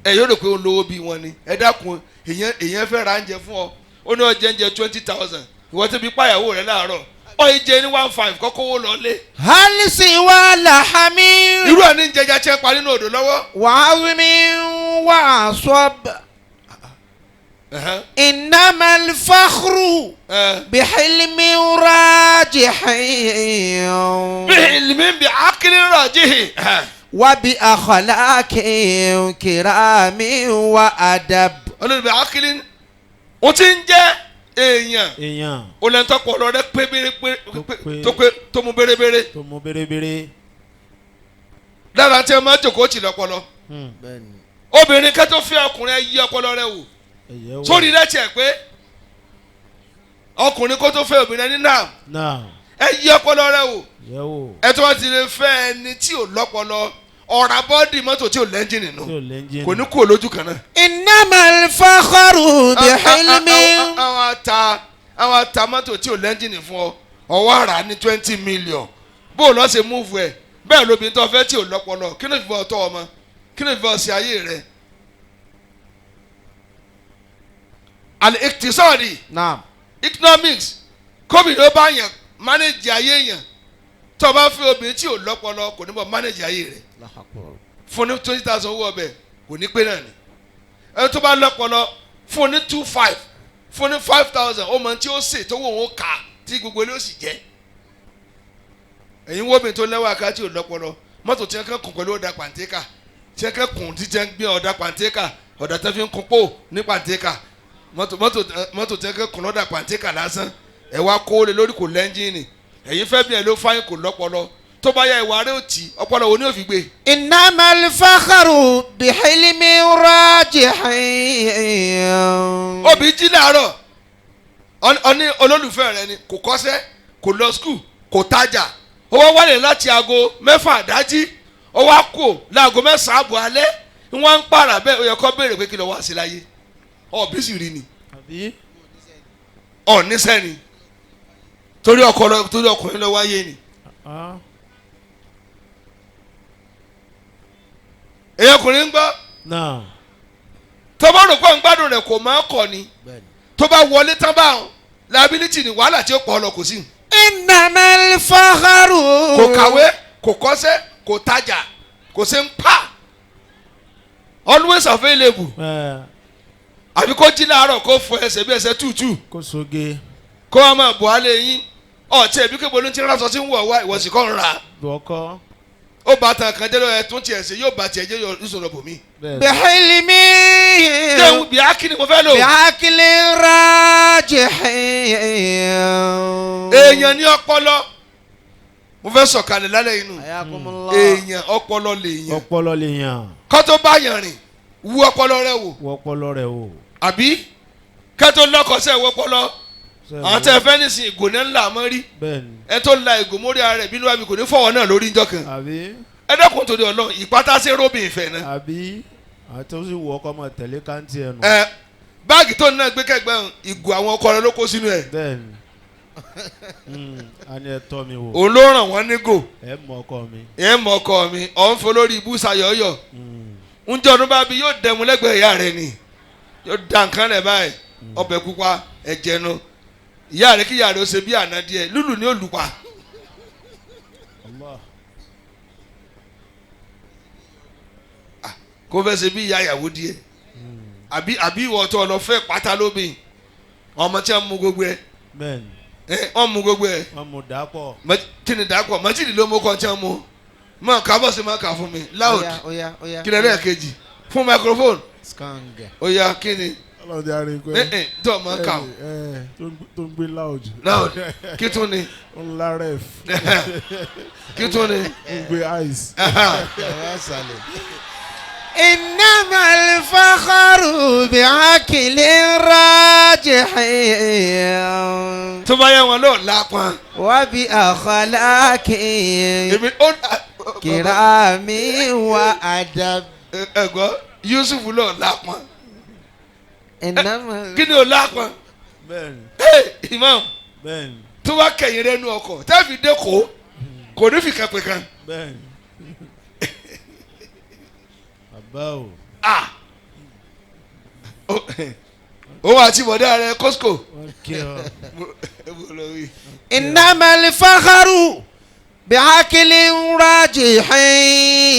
ẹ yóò rò pé òun lówó bí wọn ni ẹ dákun èèyàn fẹ́ ra oúnjẹ fún ọ ó ní ọjẹ oúnjẹ 20,000 ìwọ tó bí pàyàwó rẹ láàárọ̀ ọ jẹ ní 15 kọ́kọ́ wó lọlé. هل سوى لحم irú ẹ̀ ní jẹjẹ tí ẹ pa nínú odò lọ́wọ́. وعظم وعصب إنما الفخر بحلم راجح بعلم بعقل راجح وبأخلاق كرام وأدب. olórí bí akílín o ti ń jẹ́ èèyàn olùtọ́pọ̀ lọ rẹ pé tó mú bérebére tó mú bérebére. lára tí ẹ máa jòkó tì lọ́pọlọ obìnrin ká tó fẹ́ ọkùnrin ẹ yí ọpọlọ rẹ wò sórí rẹ tiẹ̀ pé ọkùnrin kó tó fẹ́ obìnrin ní náà ẹ yí ọpọlọ rẹ wò ẹ tó bá ti lè fẹ́ ẹni tí ò lọ́pọlọ ọ̀rá bọ́ọ̀dì mọ́tò tí ò lẹ́ńjìnì nù tí ò lẹ́ńjìnì. kò ní kú olójú kan náà. innamal fakhru bihilmin. àwọn ata mọ́tò tí ò lẹ́ńjìnì fún ọ ọwọ́ àrà ní 20 million bó o lọ ṣe múùfù ẹ̀ bẹ́ẹ̀ lóbìnrin tó fẹ́ tí ò lọ́pọlọ kí ló fi bọ́ ọtọ́ ọmọ kí ló fi bọ́ ṣe ayé rẹ̀. al-iqtisadi naam. economics kóbìnrin ó bá yàn manage ayé yàn tó o bá fi obìnrin tí ò lọ́pọlọ kò ní bọ́ manage ayé rẹ̀ fún ní 20,000 owó ọbẹ̀ kò ní pé náà ni ẹni tó bá lọ́pọlọ fún ní 2,500 fún ní 5,000 ó mọ tí ó sè tó wò ó kà tí gbogbo ilé ó sì jẹ́ ẹ̀yin wo obìnrin tó lẹ́wọ́ aká tí ò lọ́pọlọ mọ́tò tí wọ́n kàn kùn pẹ̀lú ọ̀dà pàǹtẹ́kà tí wọ́n kàn kùn tí wọ́n gbé ọ̀dà pàǹtẹ́kà ọ̀dà tó fi ń kun pò ní pàǹtẹ́kà mọ́tò tí wọ́n kàn kùn lọ́dà pàǹtẹ́kà lásán ẹ̀ wá kó lé lórí kò lẹ́ńjìnì ẹ̀yin fẹ́ bí ẹ ló fáyín kò lọ́pọlọ tó bá yá ìwà rẹ̀ ò tí ọpọlọ wo ni ò fi gbé. innamal fakhru bihilmin rajihin. obì jí láàárọ̀ ọní olólùfẹ́ rẹ ni kò kọ́ṣẹ́ kò lọ skul kò tajà ó wá wálé láti aago 6 àdájí ó wá kó láago 9 àbọ̀ alẹ́ wọ́n ń pààrà bẹ́ẹ̀ ó yẹ kó béèrè pé kí ló wá sí láyé ọ̀bí sì rí ni ọ̀níṣẹ́ ni torí ọkùnrin lọ wáyé ni. èyí ọkùnrin ń gbọ́ tó bá rò pé ń gbádùn rẹ̀ kò máa kọ̀ ni tó bá wọlé tán báwọn liability ni wàhálà tí ó pọ̀ lọ kò sí. innamal fakhru. kò kàwé kò kọ́ṣẹ́ kò tajà kò ṣe ń pa always available àbí kó jí láàárọ̀ kó fọ ẹsẹ̀ bí ẹsẹ̀ tútù kó soge kó wá máa bọ̀ á lé yín ọ̀tí ẹ̀bí kébolo ní tí wọ́n sọ sí ń wọ̀ wá ìwọ̀sì kan ra lọ́kọ́ ó bá tan kan jẹ́ lọ́yẹ̀ tún tiẹ̀ ṣe yóò bá tiẹ̀ jẹ́ ìṣòro bòmí. bihilmin. déhùn bí akíní mo fẹ́ lò. bi'aqlin rajihin. èèyàn ní ọpọlọ mo fẹ́ sọ̀kalẹ̀ lálẹ́ inú ayakumullah. èèyàn ọpọlọ lèèyàn ọpọlọ lè yàn kó tó bá yàn rìn wú ọpọlọ rẹ wò wọ ọpọlọ rẹ o. àbí kẹ́tọ́ lọ́kọ̀ọ́sẹ́ wọ ọpọlọ àwọn tẹ́ fẹ́ nísìn ìgò ní ńlá mọ́ rí bẹ́ẹ̀ni ẹ tó la ìgò mórí ara rẹ̀ bínú àbí kò ní fọwọ́ náà lórí ìjọ kan àbí ẹ dẹ́kun torí Ọlọ́run ìpátá sí róbìn ìfẹ́ náà àbí àti ó sì wọ ọkọ máa tẹ̀lé káńtì ẹnu. ẹ báàgì tó náà gbé kẹgbẹ́ ìgò àwọn ọkọ rẹ ló kó sínú ẹ bẹ́ẹ̀ni a ní ẹ tọ́ mi wò òun ló ràn wọ́n nígò ẹ mọ ọkọ mi. ẹ mọ ọkọ mi ọ̀ ń fọ lórí ibú sayọ̀yọ̀ ń jẹ́ ọdún bá bí yóò dẹ̀mú lẹ́gbẹ̀ẹ́ ìyá rẹ ni yóò da nǹkan lẹ̀ báyìí ọbẹ̀ pupa ẹ̀jẹ̀ nu ìyá rẹ kí ìyá rẹ ó ṣe bí àná díẹ̀ lúlù ní olùpa kó fẹ́ ṣe bí ìyá ìyàwó díẹ̀ àbí ìwọ tó lọ fẹ́ pátá lóbìn ọmọ tí wọ́n mú gbogbo ẹ̀ bẹ́ẹ̀ni wọ́n mú gbogbo ẹ̀ wọ́n mú dàpọ̀. kí ni dàpọ̀ mọ́tìrì ló mú kọ́ tí wọ́n mú mọ́ kábọ̀ sí mọ́ ká fún mi loud kí lẹ́rẹ́ kejì fún microphone ó yá kí ni ọlọ́dẹ arìnrìn tó ọmọ ká o tó ń gbé loud. loud kí tún ni ńlá ref kí tún ni. ń gbé ice. innamal fakhru bi'aqlin rajihin. tó bá yẹ wọn lọ lápọn. wa bi akhlaqin. èmi ó kiramin wa adab. ẹ̀gbọ́n Yusuf lọ lápọn. innamal. kí ni o lápọn. bẹ́ẹ̀ni imam bẹ́ẹ̀ni tó bá kẹ̀yìn rẹ nu ọkọ̀ tẹ́ẹ̀fì dé kò ní fi kẹ́pẹ́ kan. bẹ́ẹ̀ni bàbá o. òun àti bọ̀dá rẹ Costco. wọ́n kí ọ. innamal fakhru bi'aqlin rajihin.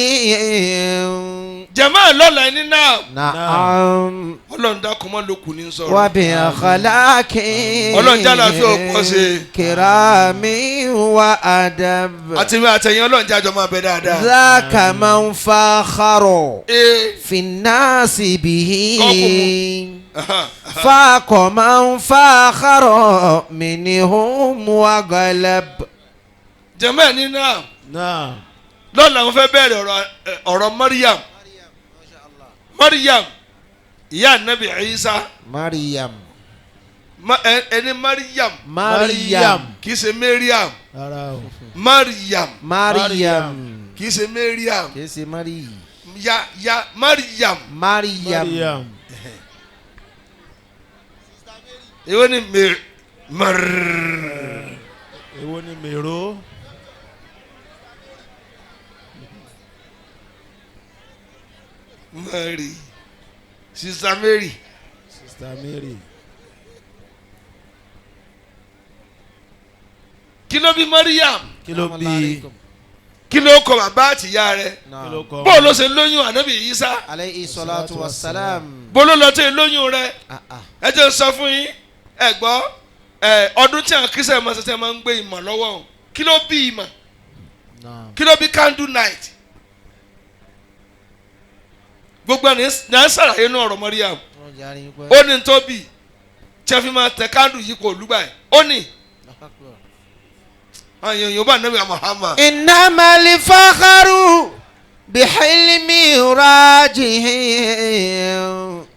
jẹ̀mọ́ lọ́la ẹni náà. na'am. ọlọ́run dákun mọ́ lókun ní sọ̀rọ̀. wa bi akhlaqin. ọlọ́run jálá fi ọ̀pọ̀ ṣe. kiramin wa adab. àti mi àtẹ̀yìn ọlọ́run jájọ máa bẹ dáadáa. dhaka man fakhara fi nnasi bihi. faqa man fakhara minhum wa ghalab. jẹ̀mọ́ ẹni náà. náà. lọ́la mo fẹ́ bẹ̀rẹ̀ ọ̀rọ̀ Maryam ìyá Nabi Isa Maryam. ẹni Maryam Maryam. kì í ṣe Mariam rárá o. Maryam Maryam. kì í ṣe Mariam kìí ṣe mari. ya Mariam Mariam. èwo ni èwo ni mèrò. Mary Sister Mary Sister Mary. kí ló bí Mariam kí ló bí. kí ló kọ bàbá àtìyá rẹ̀ kí ló kọ. bó ló ṣe lóyún ànábì Isa aleyhi salatu wa salam. bó ló lọ tẹ lóyún rẹ̀ ẹ jẹ́ sọ fún yín ẹ gbọ́ ọdún tí àwọn kristian máa ṣẹ̀ṣẹ̀ máa ń gbé ìmọ̀ lọ́wọ́ kí ló bí ìmọ̀ kí ló bí candle night gbogbo ní à ń ṣàlàyé náà ọ̀rọ̀ Mariam ó ní tó bí tí a fi máa tẹ candle yìí kò lùgbà yìí ó ní àyàn yorùbá nàbí Muhammad. innamal fakharu bihilmi rajihim.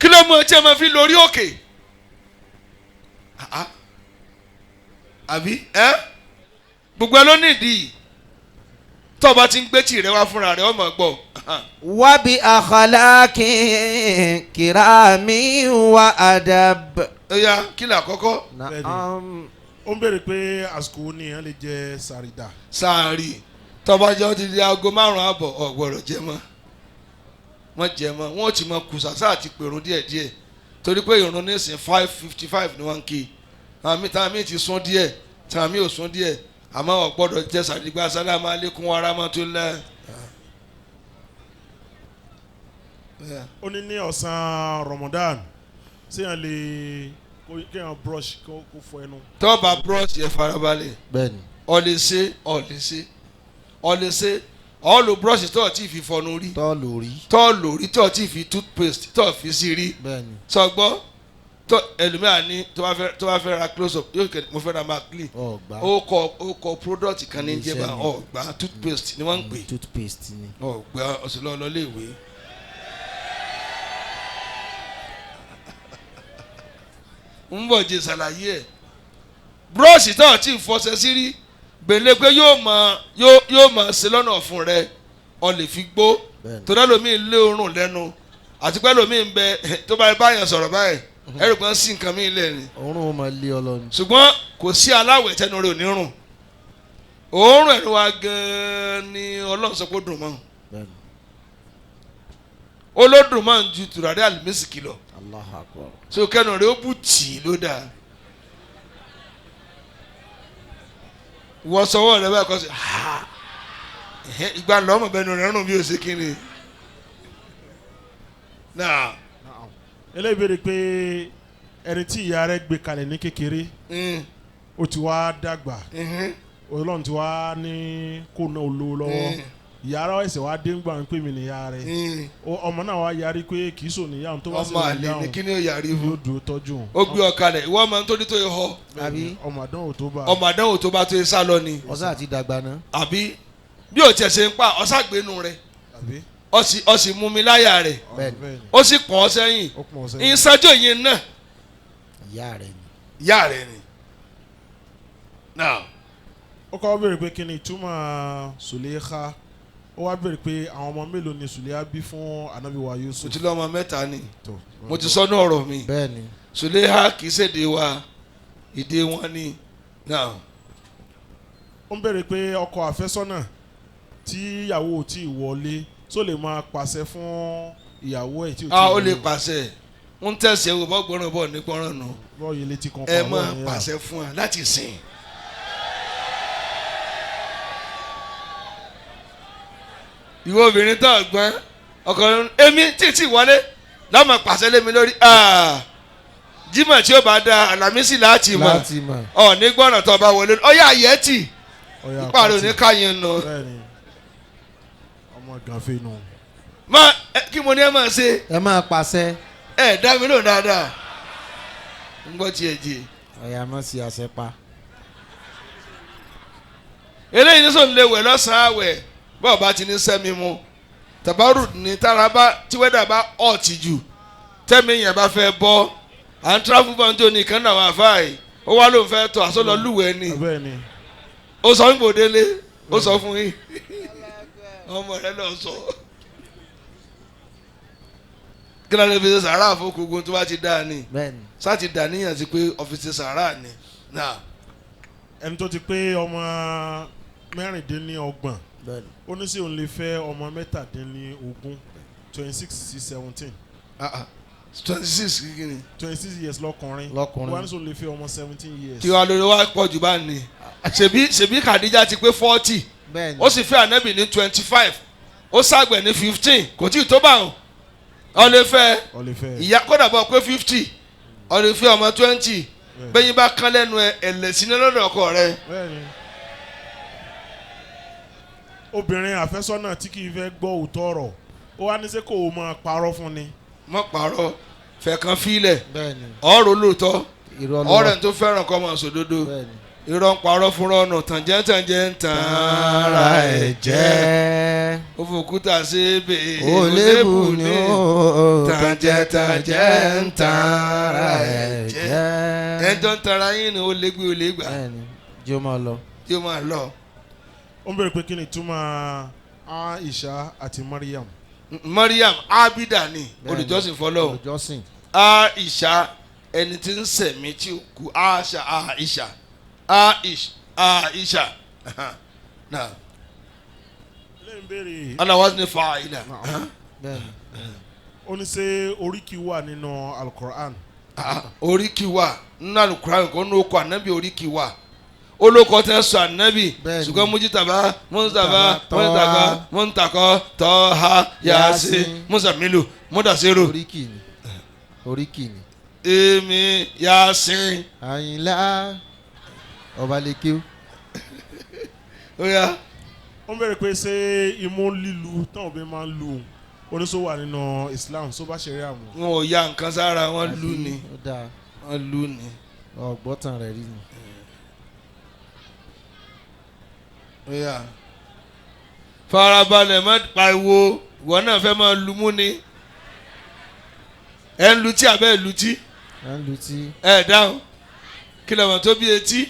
kí ló mọ tí a máa fi lórí òkè àbí gbogbo ẹ ló nídìí tọ́ba ti ń gbé tì rẹ wá fúnra rẹ ọmọ gbọ́. wa bi akhlaqi kirami wa adab. ó yá kí ni àkọ́kọ́. ó ń béèrè pé àsìkò ni èèyàn lè jẹ sàrídà. sáárì tọ́ba jọ ti di aago 5:30 ọ̀gbọ̀rọ̀ jẹ mọ́ wọ́n jẹ mọ́ wọ́n ti mọ kùsàsá àti pèrún díẹ̀díẹ̀ torí pé ìrun nísìn 5:55 ni wọ́n ń kí tàmí ti sún díẹ̀ tàmí ò sún díẹ̀ àmọ́ ọ̀gbọ́dọ̀ jẹ́ sàdígbà sálámù alaykum wa rahmatullah. ó ní ọ̀sán Ramadan séèyàn lè kéèyàn brush kó fọ ẹnu. tọ́ba brush yẹ farabalẹ̀ bẹ́ẹ̀ni. ọ̀lẹ́sẹ̀ ọ̀lù brush tó ti fi fọnu rí tó lórí tó ti fi toothpaste tó fi sí rí sọgbọ́ tó ẹlòmíràn ní tó bá fẹ́ ra close up yóò kẹ́ mo fẹ́ ra Maclean ó kọ product kan ní jẹba ọgbà toothpaste ni wọ́n ń pè ọgbà ọ̀sẹ̀lẹ̀ ọlọ́lẹ́wé. ń bọ̀ jẹ́ ṣàlàyé ẹ̀ búrọ́ọ̀ṣì tó ti fọṣẹ sí rí gbèlè pé yóò máa ṣe lọ́nà fún rẹ ọ lè fi gbó tó dá lómi lé oorun lẹ́nu àti pé lómi ń bẹ tó bá báyàn sọ̀rọ̀ báyìí ẹ̀rù kan sí nǹkan mi lẹ̀ ni. òórùn ó máa lé ọ lọ ni. ṣùgbọ́n kò sí aláwẹ̀ tẹnu rẹ̀ ò ní rùn òórùn ẹ̀nu wa gan-an ni Ọlọ́run sọ pé ó dùn mọ́ olódùn máa ń ju tùràrí àlùmísìkì lọ. Allahu Akbar. so kẹnu rẹ̀ ó bù tì ló dáa. wọ́n sọwọ́ rẹ̀ báyìí kọ́ sí ìgbà lọ́mọ bẹnu rẹ̀ rùn bí o ṣe kíni. náà. eléyìí béèrè pé ẹni tí ìyá rẹ̀ gbé kalẹ̀ ní kékeré ó ti wá dàgbà Ọlọ́run ti wá ní kó náà olówó lọ́wọ́ ìyá ara ẹsẹ̀ wá dé ń gbà ń pè mí níyà rẹ̀ ọmọ náà wá yarí pé kì í sò níyà tó bá sì ọmọ ní àlè ní kí ni ó yarí fún yóò dúró tọ́jú òun. ó gbé ọ̀kalẹ̀ ìwọ ọmọ nítorí tó yẹ họ àbí ọmọ àdánwò tó bá. ọmọ àdánwò tó bá tó yẹ sá lọ ni. ọ̀sán àti dàgbà náà. àbí bí o tiẹ̀ ṣe ń pa ọ̀sàgbénu rẹ̀ ó sì mú mi láyà rẹ̀ ó sì pọ̀n ọ́ sẹ́yìn ìṣáájú yẹn náà ìyá rẹ̀ ni. ìyá rẹ̀ ni. ó kọ́ béèrè pé kí ni ìtumọ̀ Sùlẹ́khà ó wá béèrè pé àwọn ọmọ mélòó ni Sùlẹ́khà bí fún Ànábì wa Yusuf. mo ti lọ́mọ 3 ni mo ti sọ ní ọ̀rọ̀ mi bẹ́ẹ̀ni. Sùlẹ́khà kì í ṣèdè wa ìdè wọn ni. ó ń béèrè pé ọkọ àfẹ́sọ́nà tí ìyàwó ò tí ì wọlé tó lè máa pàṣẹ fún ìyàwó ẹ̀ tí ò tí ì wọlé. ó lè pàṣẹ ń tẹ̀sí ẹ̀wò bọ́ gbọ́ràn bọ̀ ní gbọ́ràn nù bọ́ọ̀yì létí kan ẹ máa pàṣẹ fún wa láti sìn. ìwọ obìnrin tó gbọ́n ọkùnrin èmi títí wọlé lọ́mọ pàṣẹ lé mi lórí Jímọ̀ tí ó bá da Àlàmísì láti mọ̀ ọ ní gbọ́nà tó bá wọlé ọyá àyẹ́tì ipa rẹ̀ ò ní káyìn nù. ọmọ gànfẹ́ nù. kí mo ní ẹ máa ṣe. ẹ máa pàṣẹ. ẹ dá mi lóhùn dáadáa ń gbọ́ tiẹ̀ jì. ọ̀yà mọ̀ sí àṣẹ pa. eléyìí ní sọ̀rọ̀ lè wẹ̀ lọ́sàn-án àwẹ̀ bọ́ọ̀ bá ti ní sẹ́mi mu tàbárù ní tára bá tí wẹ́dà bá ọ̀tì jù tẹ́mi yẹn bá fẹ́ bọ́ à ń tráfù bọ́ńtò ní ìkànnì àwọn àfáàyè ó wá ló ń fẹ́ tọ́ àsọ̀lọ́ lúwẹ̀ẹ́ ni ó sọ fún bòdélé ó sọ fún yín ọmọ rẹ lọ sọ kí ló lè fi ṣe sàárà fún gbogbo tó bá ti dáa ni sá ti dà níyàn sí pé ọ́fíìsì sàárà ni náà. ẹni tó ti pé ọmọ mẹ́rìndínlọ́gbọ̀n ó ní sí òun lè fẹ́ ọmọ mẹ́tàdínlógún 26 sí 17. 26 kí ni. 26 years lọ́kùnrin wọ́n ní sí òun lè fẹ́ ọmọ 17 years. tí wàá lórí wá pọ̀ jù bá ní ṣebí Khadija ti pé 40 ó sì fẹ́ Ànábì ní 25 ó ṣàgbẹ̀ ní 15 kò tí ì tó bá wọn ó lè fẹ́ ìyá kódà bọ̀ pé 50 ó lè fẹ́ ọmọ 20 bẹ́yìn bá kán lẹ́nu ẹ̀lẹ́sìn lọ́dọ̀ ọkọ rẹ. obìnrin àfẹ́sọ́nà tí kì í fẹ́ gbọ́ òótọ́ ọ̀rọ̀ ó wá ní sẹ́ kó o máa parọ́ fún ni. mọ́ parọ́ fẹ̀kan fílẹ̀ ọ̀rọ̀ lóòótọ́ ọ̀rẹ́ tó fẹ́ràn kọ́ máa sòdodo irọ́ ń parọ́ fúnra ọ̀nà tàǹjẹ́ ń tàn ara ẹ̀ jẹ́ ó fòkúta ṣébè ó lébù ni ó tàǹjẹ́ ń tàn ara ẹ̀ jẹ́ ẹ̀ tó ń tara yín ni ó légbé ó légbà jẹ́ ó máa lọ. tí ó máa lọ. ó ń bẹ̀rẹ̀ pé kí ni túmọ̀ Aisha àti Mariam. Mariam abida ni olùjọ́sìn fọlọ́ Aisha ẹni tí ń sẹ̀mí tí ó kú Aisha náà. ana wá ní fa ilà. ó ní ṣé oríkì wà nínú Al-Qur'an. oríkì wà nínú Al-Qur'an kò ní okò ànábì oríkì wà olóko tẹ sọ ànábì ṣùgbọ́n Mujitaba Muntakọ Tọ́ha Yasin Muzamilu Mudasiru oríkì ni. èmi Yasin. Àyìnlá Ọbalẹ́kẹ́. ó yá. ó ń bẹ̀rẹ̀ pé ṣé imú lílu táwọn obìnrin máa ń lu oníṣòwò wà nínú Islam só bá ṣeré àmọ́. wọn ò ya nǹkan sára wọn lù ní. wọn lù ní. ọgbọ́tàn rẹ̀ rí ni. farabalẹ̀ má pariwo ìwọ náà fẹ́ máa lu mú ni ẹ̀ ń lutí abẹ́ lutí ẹ̀ dáhùn kí lọ́mọ tó bí etí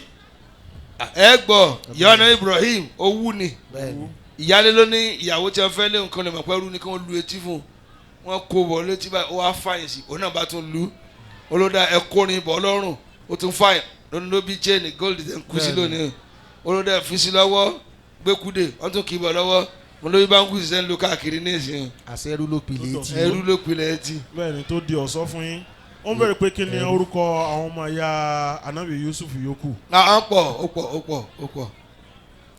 ẹ̀ gbọ́ ìyáná Ibrahim owú ni ìyálé ló ní ìyàwó tí wọ́n fẹ́ lé nǹkan lè mọ̀ pẹ́rú ni kí wọ́n lu etí fún wọn kó bọ̀ létí báyìí ó wá fàyìn sí òun náà bá tún lu olódà ẹ̀kọ́rin bọ̀ lọ́rùn ó tún fàyìn lónìí ló bí chain gold kú sí lónìí olódà fi sí lọ́wọ́ gbẹ́kúdè wọ́n tún kì í bọ̀ lọ́wọ́ mo lórí bá ń kú sísẹ́ ń lo káàkiri ní ìsìn. àṣẹ ẹrú ló pilẹ̀ etí. ẹrú ló pilẹ̀ etí. bẹ́ẹ̀ni tó di ọ̀ṣọ́ fún yín ó ń bẹ̀rẹ̀ pé kí ni orúkọ àwọn ọmọ ya Anabi Yusuf yòókù. à ń pọ̀ ó pọ̀.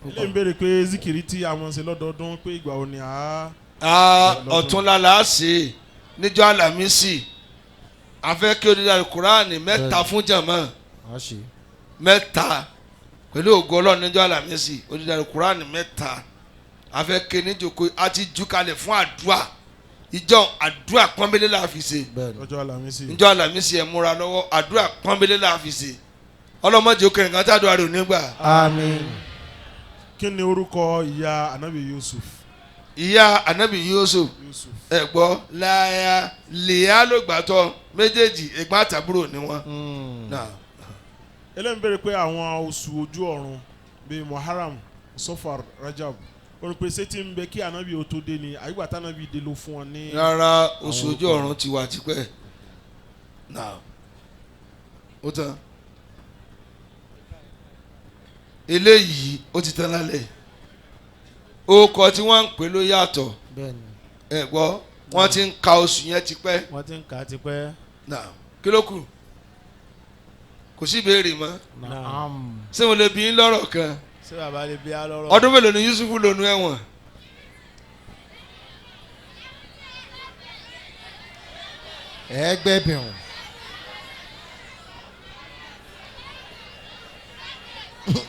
ilé ń bẹ̀rẹ̀ pé zikiri tí a mọ̀ ṣe lọ́dọọdún pé ìgbà wo ni a. ọ̀túnla la ṣe níjọ́ Àlàmísì a fẹ́ kí odidi Kùránì mẹ́ta fún jàmá mẹ́ta pẹ̀lú ògo Ọlọ́run níjọ́ Àlàmísì odidi Kùránì mẹ́ta afẹ́ ké níjòkó àti jùkalẹ̀ fún àdúrà ìjọ àdúrà pọ́nbélé la fi ṣe ìjọ Àlàmísì ẹ̀ múra lọ́wọ́ àdúrà pọ́nbélé la fi ṣe ọlọ́mọdé òkè nǹkan tí àdúrà rẹ̀ ò ní gbà. àmín. kí ni orúkọ ìyá Anabi Yusuf. ìyá Anabi Yusuf ẹ gbọ́ láyà lèyà ló gbàtọ́ méjèèjì ẹ̀gbọ́n àtàbúrò ni wọ́n. eléyìí bẹ̀rẹ̀ pé àwọn oṣù ojú ọ̀run bíi Muharram Sofar Rajab olùpèsè tí ń bẹ kí Anabi ó tó dé ni àyígbà tí Anabi dé ló fún ọ ní. rárá oṣù ojú ọ̀run ti wà tipẹ́ náà ó tán eléyìí ó ti tán lálẹ́ orúkọ tí wọ́n ń pè ló yàtọ̀ ẹ gbọ́ wọ́n ti ń ka oṣù yẹn tipẹ́. wọ́n ti ń ka tipẹ́. náà kí ló kù kò sí ìbéèrè mọ́ ṣé mo lè bí yín lọ́rọ̀ kan. ṣé bàbá lè bí a lọ́rọ̀. ọdún mélòó ni Yusufu lò nú ẹ̀wọ̀n. ẹgbẹ́bìrún.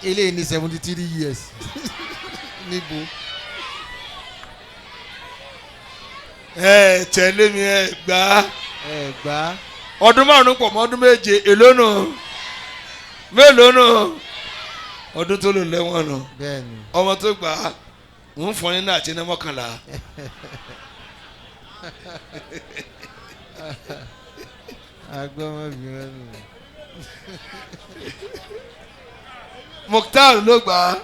eléyìí ní 73 years. níbo. ẹ tẹ̀lé mi ẹ gbà. ẹ gbà. ọdún márùn-ún pọ̀ mọ́ ọdún méje èló nù mélòó nù ọdún tó lò lẹ́wọ̀n nù bẹ́ẹ̀ni. ọmọ tó gbà á mò ń fọ nínú àti iná mọ́kànlá. agbọ́mọbìnrin nù. Mukhtar ló gbà á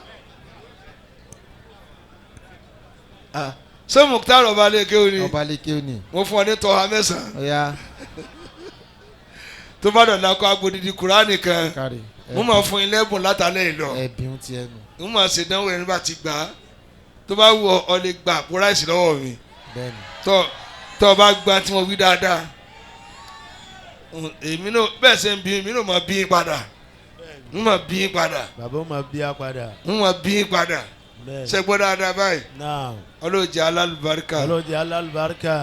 ṣé Mukhtar Ọbalẹ́kẹ́ òní ọba lékè òní. mo fún ọ ní tọ́ha mẹ́sàn-án ọ̀ya tó bá dọ̀la kó agbódìdí Kùránì kan kárí. mo máa fún yín lẹ́bùn látàlẹ́ ìlọ ẹ̀bùn ti ẹnu. mo máa ṣèdánwò ẹni bá ti gbà á tó bá wù ọ lè gba àpò ráìsì lọ́wọ́ mi bẹ́ẹ̀ni. tó o bá gba tí mo wí dáadáa èmi náà bẹ́ẹ̀ ṣe ń bí èmi náà máa bí yín padà mo máa bí yín padà bàbá ó máa bí a padà. mo máa bí yín padà bẹ́ẹ̀ ṣe gbọ́ dáadáa báyìí náà ọlọ́ọ̀jẹ̀ alálùbáríkà. ọlọ́dẹ alálùbáríkà.